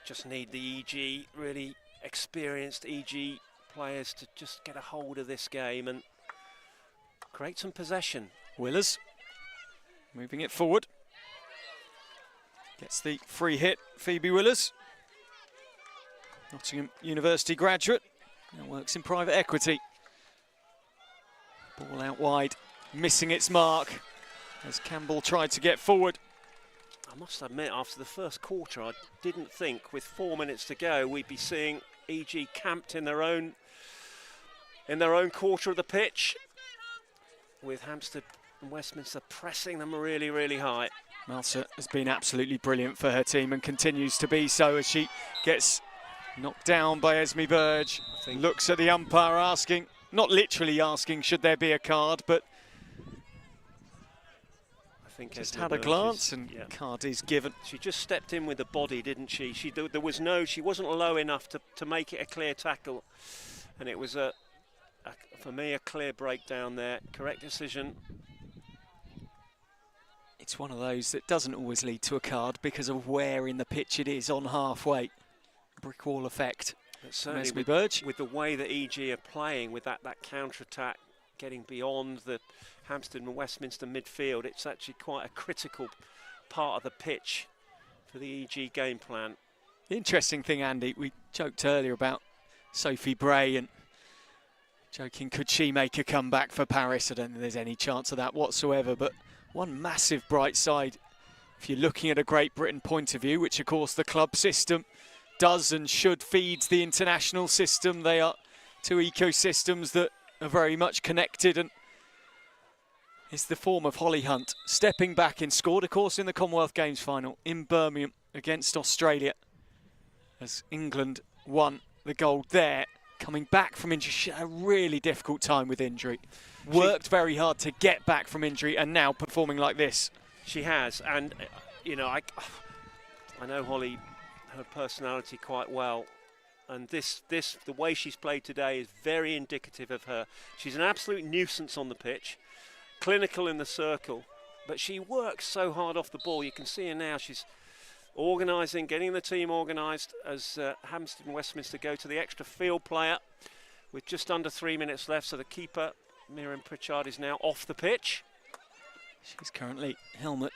Just need the EG, really experienced EG players to just get a hold of this game and create some possession. Willers. Moving it forward. Gets the free hit, Phoebe Willers. Nottingham University graduate. Now works in private equity. Ball out wide, missing its mark as Campbell tried to get forward. I must admit, after the first quarter, I didn't think with 4 minutes to go we'd be seeing EG camped in their own quarter of the pitch, with Hampstead and Westminster pressing them really high. Melser has been absolutely brilliant for her team and continues to be so as she gets knocked down by Esme Burge. Looks at the umpire asking, not literally asking, should there be a card, but I think just Esme had a Burge glance and card is given. She just stepped in with the body, didn't she? She wasn't low enough to make it a clear tackle, and it was for me a clear breakdown there. Correct decision. It's one of those that doesn't always lead to a card because of where in the pitch it is on halfway. Brick wall effect. Certainly with the way that EG are playing, with that counter-attack, getting beyond the Hampstead and Westminster midfield, it's actually quite a critical part of the pitch for the EG game plan. The interesting thing, Andy, we joked earlier about Sophie Bray and joking, could she make a comeback for Paris? I don't think there's any chance of that whatsoever, but one massive bright side, if you're looking at a Great Britain point of view, which of course the club system does and should feed the international system. They are two ecosystems that are very much connected, and it's the form of Holly Hunt stepping back and scored, of course, in the Commonwealth Games final in Birmingham against Australia. as England won the gold there. Coming back from injury, she had a really difficult time with injury. Worked very hard to get back from injury and now performing like this. She has, and you know, I know Holly, her personality quite well, and the way she's played today is very indicative of her. She's an absolute nuisance on the pitch, clinical in the circle, but she works so hard off the ball. You can see her now. She's organising, getting the team organised as Hampstead and Westminster go to the extra field player with just under 3 minutes left. So the keeper, Miriam Pritchard, is now off the pitch. She's currently helmet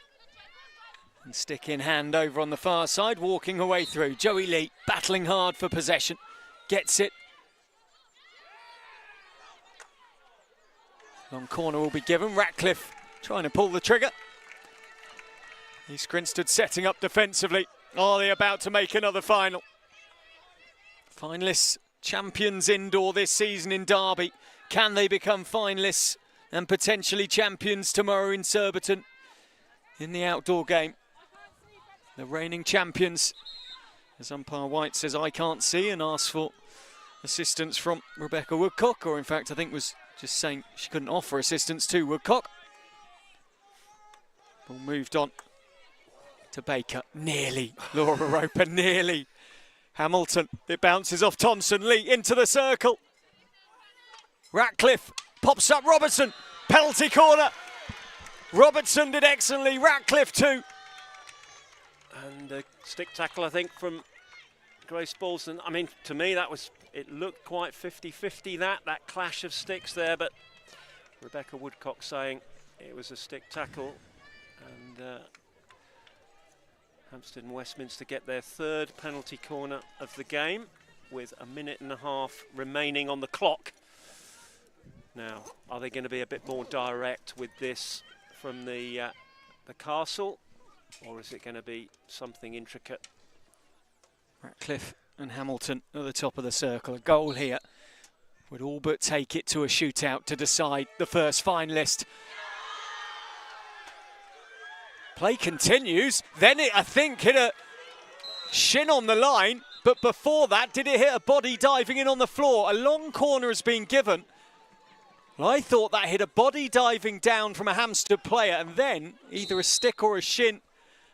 and stick in hand over on the far side, walking her way through. Joey Lee battling hard for possession, gets it. Long corner will be given. Ratcliffe trying to pull the trigger. East Grinstead setting up defensively. Are they about to make another final? Finalists, champions indoor this season in Derby. Can they become finalists and potentially champions tomorrow in Surbiton in the outdoor game? The reigning champions, as umpire White says, I can't see, and asks for assistance from Rebecca Woodcock, or in fact I think was just saying she couldn't offer assistance to Woodcock. Ball moved on to Baker, nearly. Laura Roper, nearly. Hamilton, it bounces off Tonson. Lee into the circle. Ratcliffe pops up Robertson, penalty corner. Robertson did excellently, Ratcliffe too. And a stick tackle, I think, from Grace Balston. I mean, to me, it looked quite 50-50, that clash of sticks there, but Rebecca Woodcock saying it was a stick tackle. And Hampstead and Westminster get their third penalty corner of the game with a minute and a half remaining on the clock. Now, are they going to be a bit more direct with this from the castle, or is it going to be something intricate? Ratcliffe and Hamilton at the top of the circle. A goal here would all but take it to a shootout to decide the first finalist. Play continues, then it, I think, hit a shin on the line, but before that, did it hit a body diving in on the floor? A long corner has been given. Well, I thought that hit a body diving down from a Hampstead player, and then either a stick or a shin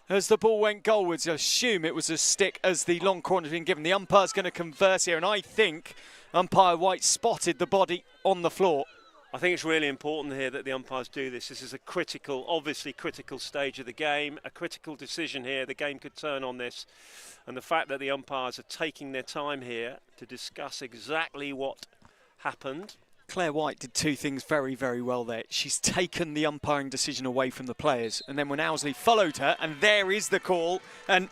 as the ball went goalwards. I assume it was a stick as the long corner has been given. The umpire's going to converse here, and I think umpire White spotted the body on the floor. I think it's really important here that the umpires do this. This is a critical, obviously critical stage of the game, a critical decision here. The game could turn on this. And the fact that the umpires are taking their time here to discuss exactly what happened. Claire White did two things very, very well there. She's taken the umpiring decision away from the players. And then when Owsley followed her, and there is the call, and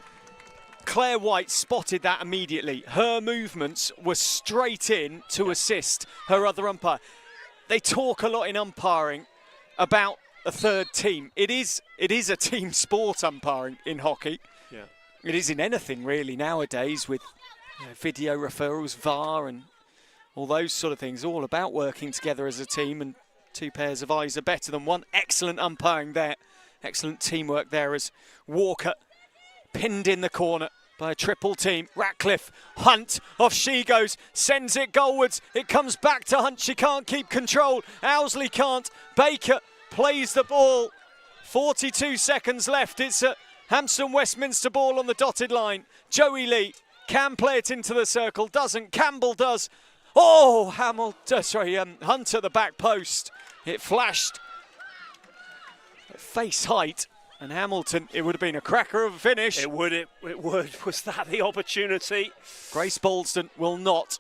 Claire White spotted that immediately. Her movements were straight in to assist her other umpire. They talk a lot in umpiring about a third team. It is a team sport, umpiring in hockey. Yeah. It is in anything really nowadays with video referrals, VAR and all those sort of things. All about working together as a team, and two pairs of eyes are better than one. Excellent umpiring there. Excellent teamwork there as Walker pinned in the corner by a triple team. Ratcliffe, Hunt, off she goes, sends it goalwards. It comes back to Hunt, she can't keep control. Owsley can't. Baker plays the ball. 42 seconds left. It's a Hampstead Westminster ball on the dotted line. Joey Lee can play it into the circle, doesn't. Campbell does. Oh, Hunt at the back post. It flashed at face height. And Hamilton, it would have been a cracker of a finish. It would. Was that the opportunity? Grace Balston will not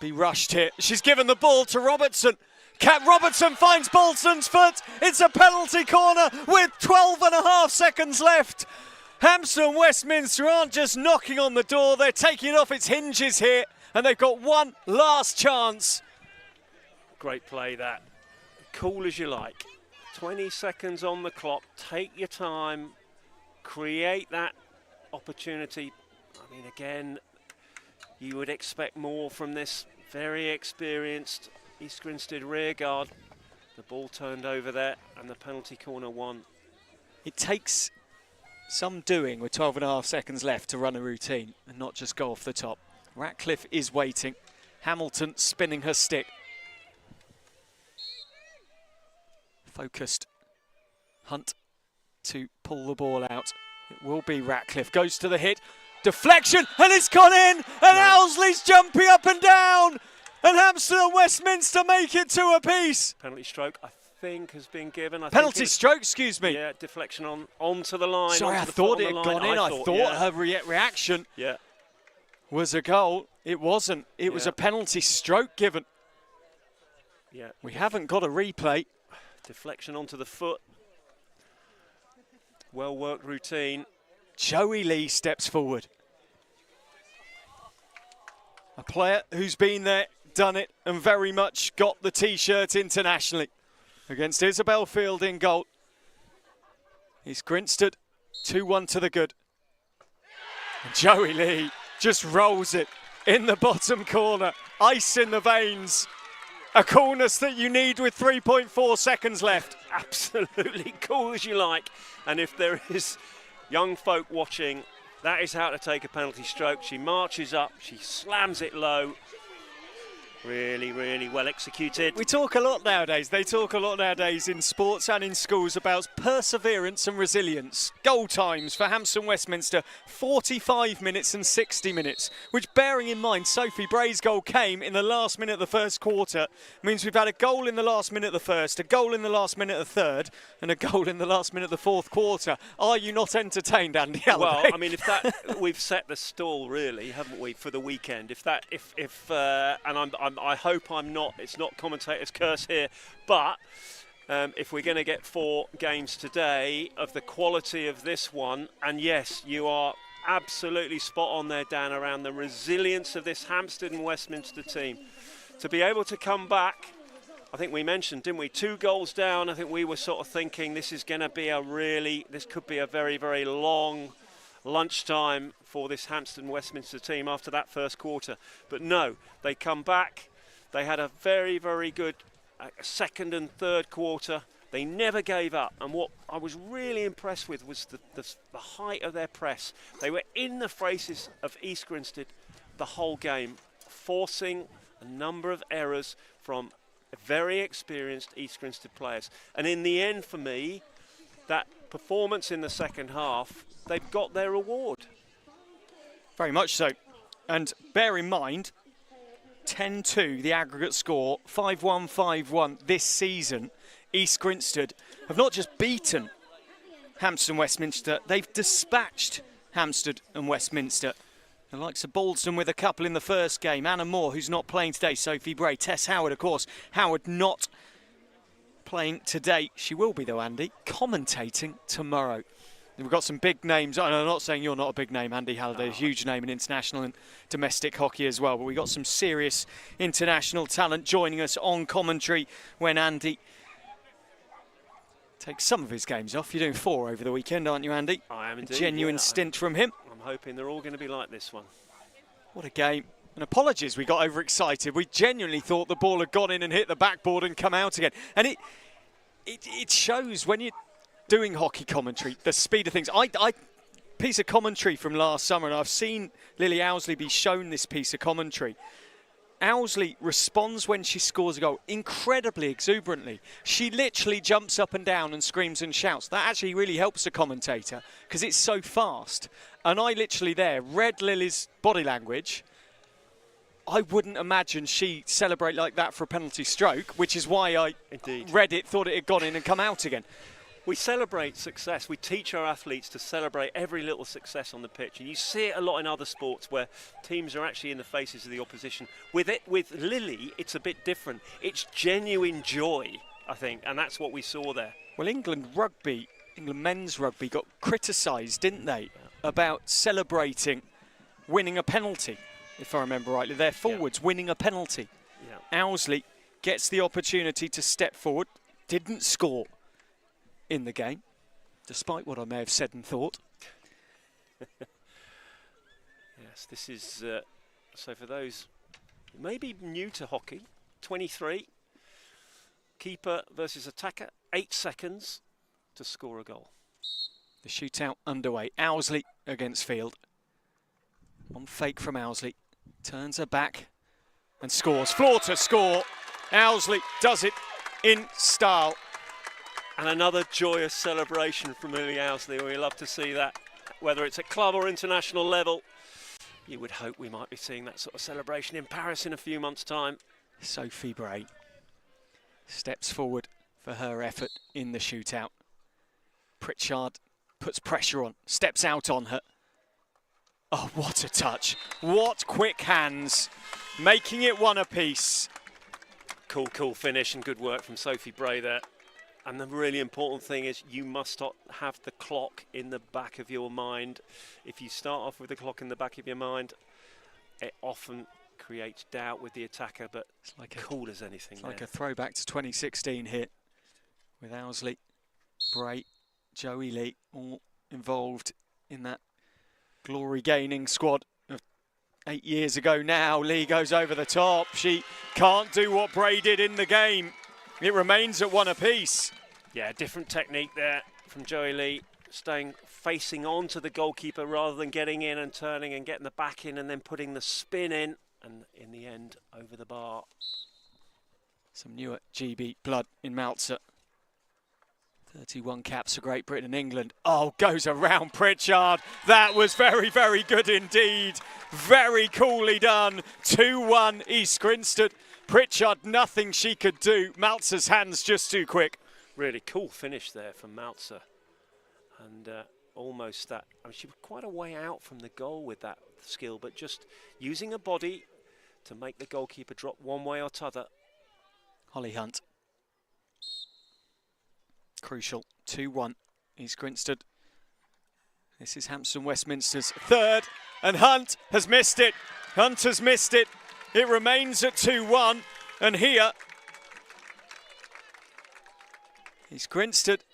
be rushed here. She's given the ball to Robertson. Robertson finds Balston's foot. It's a penalty corner with 12 and a half seconds left. Hampstead and Westminster aren't just knocking on the door, they're taking it off its hinges here. And they've got one last chance. Great play that. Cool as you like. 20 seconds on the clock, take your time, create that opportunity. I mean, again, you would expect more from this very experienced East Grinstead rearguard. The ball turned over there and the penalty corner won. It takes some doing with 12.5 seconds left to run a routine and not just go off the top. Ratcliffe is waiting. Hamilton spinning her stick. Focused. Hunt to pull the ball out. It will be Ratcliffe. Goes to the hit. Deflection, and it's gone in! And Owsley's jumping up and down! And Hampstead and Westminster make it 2 apiece. Penalty stroke, I think, has been given. Penalty stroke, excuse me. Yeah, deflection onto the line. Sorry, I thought it had gone in. I thought her reaction was a goal. It wasn't. It was a penalty stroke given. Yeah. We haven't got a replay. Deflection onto the foot. Well-worked routine. Joey Lee steps forward. A player who's been there, done it, and very much got the T-shirt internationally. Against Isabel Field in goal. East Grinstead, 2-1 to the good. And Joey Lee just rolls it in the bottom corner. Ice in the veins. A coolness that you need with 3.4 seconds left. Absolutely cool as you like. And if there is young folk watching, that is how to take a penalty stroke. She marches up, she slams it low. Really, really well executed. We talk a lot nowadays, they talk a lot nowadays in sports and in schools about perseverance and resilience. Goal times for Hampstead Westminster, 45 minutes and 60 minutes, which, bearing in mind Sophie Bray's goal came in the last minute of the first quarter, means we've had a goal in the last minute of the first, a goal in the last minute of the third, and a goal in the last minute of the fourth quarter. Are you not entertained, Andy Halliday? Well, I mean, if that we've set the stall, really, haven't we, for the weekend? I hope I'm not. It's not commentator's curse here, but if we're going to get 4 games today of the quality of this one, and yes, you are absolutely spot on there, Dan, around the resilience of this Hampstead and Westminster team to be able to come back. I think we mentioned, didn't we, 2 goals down. I think we were sort of thinking this is going to be this could be a very, very long lunchtime for this Hampstead and Westminster team after that first quarter. But no, they come back. They had a very, very good second and third quarter. They never gave up. And what I was really impressed with was the height of their press. They were in the faces of East Grinstead the whole game, forcing a number of errors from very experienced East Grinstead players. And in the end, for me, that performance in the second half, they've got their reward. Very much so. And bear in mind, 10-2 the aggregate score, 5-1, 5-1 this season. East Grinstead have not just beaten Hampstead and Westminster, they've dispatched Hampstead and Westminster. The likes of Baldson with a couple in the first game. Anna Moore, who's not playing today. Sophie Bray. Tess Howard, of course. Howard not playing today. She will be, though, Andy, commentating tomorrow. We've got some big names. I'm not saying you're not a big name, Andy Halliday, a huge name in international and domestic hockey as well. But we've got some serious international talent joining us on commentary when Andy takes some of his games off. You're doing 4 over the weekend, aren't you, Andy? I am indeed. A genuine stint from him. I'm hoping they're all going to be like this one. What a game. And apologies, we got overexcited. We genuinely thought the ball had gone in and hit the backboard and come out again. And it shows when you're doing hockey commentary, the speed of things. Piece of commentary from last summer, and I've seen Lily Owsley be shown this piece of commentary. Owsley responds when she scores a goal incredibly exuberantly. She literally jumps up and down and screams and shouts. That actually really helps a commentator because it's so fast. And I literally there read Lily's body language. I wouldn't imagine she'd celebrate like that for a penalty stroke, which is why I read it, thought it had gone in and come out again. We celebrate success. We teach our athletes to celebrate every little success on the pitch. And you see it a lot in other sports where teams are actually in the faces of the opposition. With Lily, it's a bit different. It's genuine joy, I think, and that's what we saw there. Well, England men's rugby got criticised, didn't they, about celebrating winning a penalty, if I remember rightly. Their forwards winning a penalty. Yeah. Owsley gets the opportunity to step forward, didn't score in the game, despite what I may have said and thought. Yes, this is, so for those who may be new to hockey, 23, keeper versus attacker, 8 seconds to score a goal. The shootout underway. Owsley against Field. One fake from Owsley. Turns her back and scores. Floor to score. Owsley does it in style. And another joyous celebration from Lily Owsley. We love to see that, whether it's at club or international level. You would hope we might be seeing that sort of celebration in Paris in a few months' time. Sophie Bray steps forward for her effort in the shootout. Pritchard puts pressure on, steps out on her. Oh, what a touch. What quick hands, making it one apiece. Cool finish and good work from Sophie Bray there. And the really important thing is you must not have the clock in the back of your mind. If you start off with the clock in the back of your mind, it often creates doubt with the attacker, but it's like cool as anything. It's like a throwback to 2016 here with Owsley, Bray, Joey Lee all involved in that glory-gaining squad of 8 years ago now. Lee goes over the top. She can't do what Bray did in the game. It remains at one apiece. Yeah, different technique there from Joey Lee, facing on to the goalkeeper rather than getting in and turning and getting the back in and then putting the spin in, and in the end over the bar. Some newer GB blood in Meltzer. 31 caps for Great Britain and England. Oh, goes around Pritchard. That was very, very good indeed. Very coolly done. 2-1 East Grinstead. Pritchard, nothing she could do. Meltzer's hands just too quick. Really cool finish there from Meltzer. And almost that, I mean, she was quite a way out from the goal with that skill, but just using her body to make the goalkeeper drop one way or t'other. Holly Hunt. Crucial. 2-1 East Grinstead. This is Hampstead Westminster's third, and Hunt has missed it. Hunt has missed it. It remains at 2-1, and here East Grinstead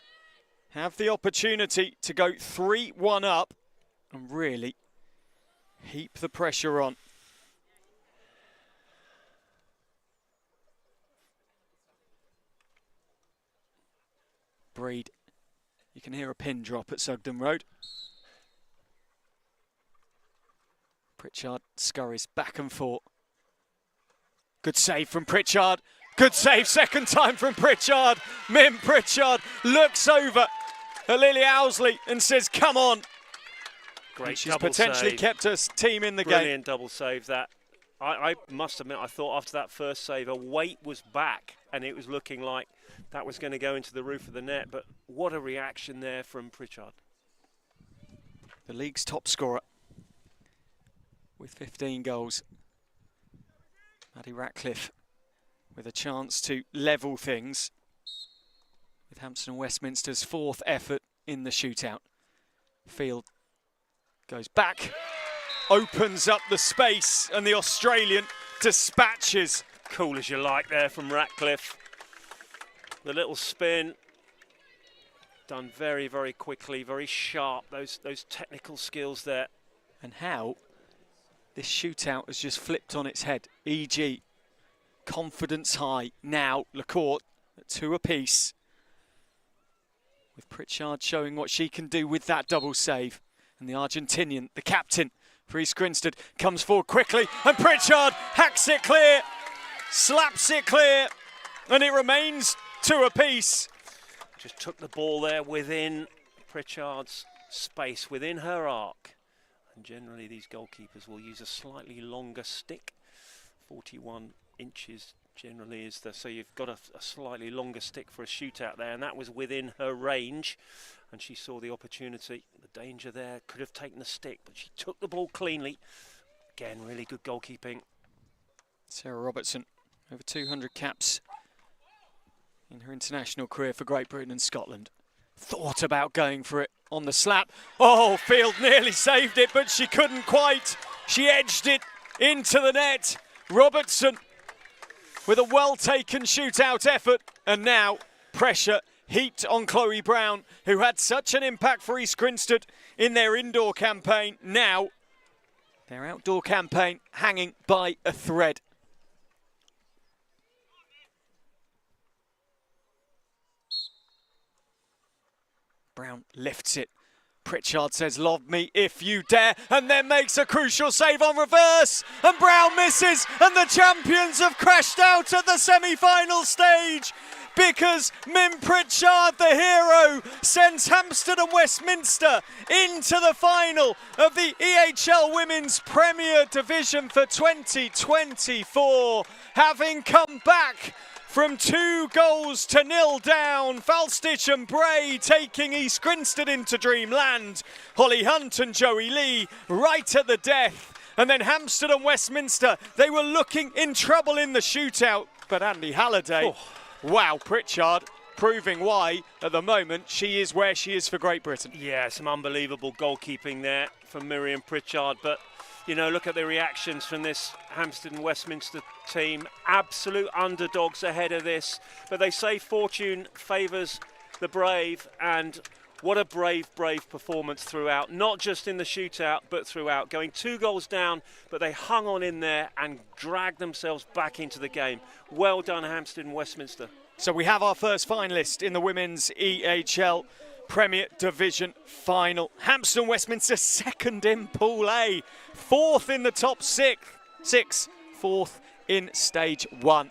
have the opportunity to go 3-1 up and really heap the pressure on. Breed. You can hear a pin drop at Sugden Road. Pritchard scurries back and forth. Good save from Pritchard. Good save, second time from Pritchard. Mim Pritchard looks over at Lily Owsley and says, come on. Great and she's double potentially save. Kept her team in the game. Brilliant double save that. I must admit, I thought after that first save, her weight was back and it was looking like that was going to go into the roof of the net, but what a reaction there from Pritchard. The league's top scorer with 15 goals. Maddie Ratcliffe with a chance to level things with Hampstead Westminster's fourth effort in the shootout. Field goes back, opens up the space, and the Australian dispatches. Cool as you like there from Ratcliffe. The little spin, done very, very quickly, very sharp, those technical skills there. And how this shootout has just flipped on its head. E.g. confidence high. Now LaCourte at 2 apiece. With Pritchard showing what she can do with that double save. And the Argentinian, the captain for East Grinstead, comes forward quickly. And Pritchard hacks it clear, slaps it clear. And it remains 2 apiece. Just took the ball there within Pritchard's space, within her arc. And generally these goalkeepers will use a slightly longer stick. 41 inches generally is so you've got a slightly longer stick for a shootout there, and that was within her range. And she saw the opportunity, the danger there, could have taken the stick, but she took the ball cleanly. Again, really good goalkeeping. Sarah Robertson, over 200 caps in her international career for Great Britain and Scotland. Thought about going for it on the slap. Oh, Field nearly saved it, but she couldn't quite. She edged it into the net. Robertson with a well-taken shootout effort, and now pressure heaped on Chloe Brown, who had such an impact for East Grinstead in their indoor campaign. Now, their outdoor campaign hanging by a thread. Brown lifts it Pritchard says, lob me if you dare, and then makes a crucial save on reverse, and Brown misses, and the champions have crashed out at the semi-final stage, because Mim Pritchard, the hero, sends Hampstead and Westminster into the final of the EHL Women's Premier Division for 2024, having come back from 2-0 down. Falstich and Bray taking East Grinstead into dreamland. Holly Hunt and Joey Lee right at the death. And then Hampstead and Westminster, they were looking in trouble in the shootout. But Andy Halliday, wow, Pritchard proving why at the moment she is where she is for Great Britain. Yeah, some unbelievable goalkeeping there from Miriam Pritchard, but you know, look at the reactions from this Hampstead and Westminster team. Absolute underdogs ahead of this, but they say fortune favours the brave, and what a brave performance throughout, not just in the shootout, but throughout. Going 2 down, but they hung on in there and dragged themselves back into the game. Well done, Hampstead and Westminster. So we have our first finalist in the Women's EHL Premier Division final. Hampstead and Westminster second in Pool A, fourth in the top six, fourth in Stage 1.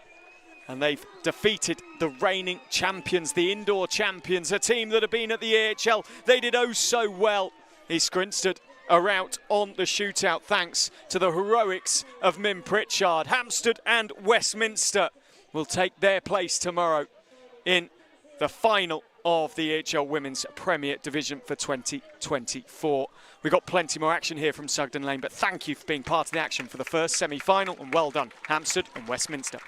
And they've defeated the reigning champions, the indoor champions, a team that have been at the EHL. They did oh so well. East Grinstead are out on the shootout thanks to the heroics of Mim Pritchard. Hampstead and Westminster will take their place tomorrow in the final of the EHL Women's Premier Division for 2024. We've got plenty more action here from Sugden Lane, but thank you for being part of the action for the first semi-final, and well done, Hampstead and Westminster.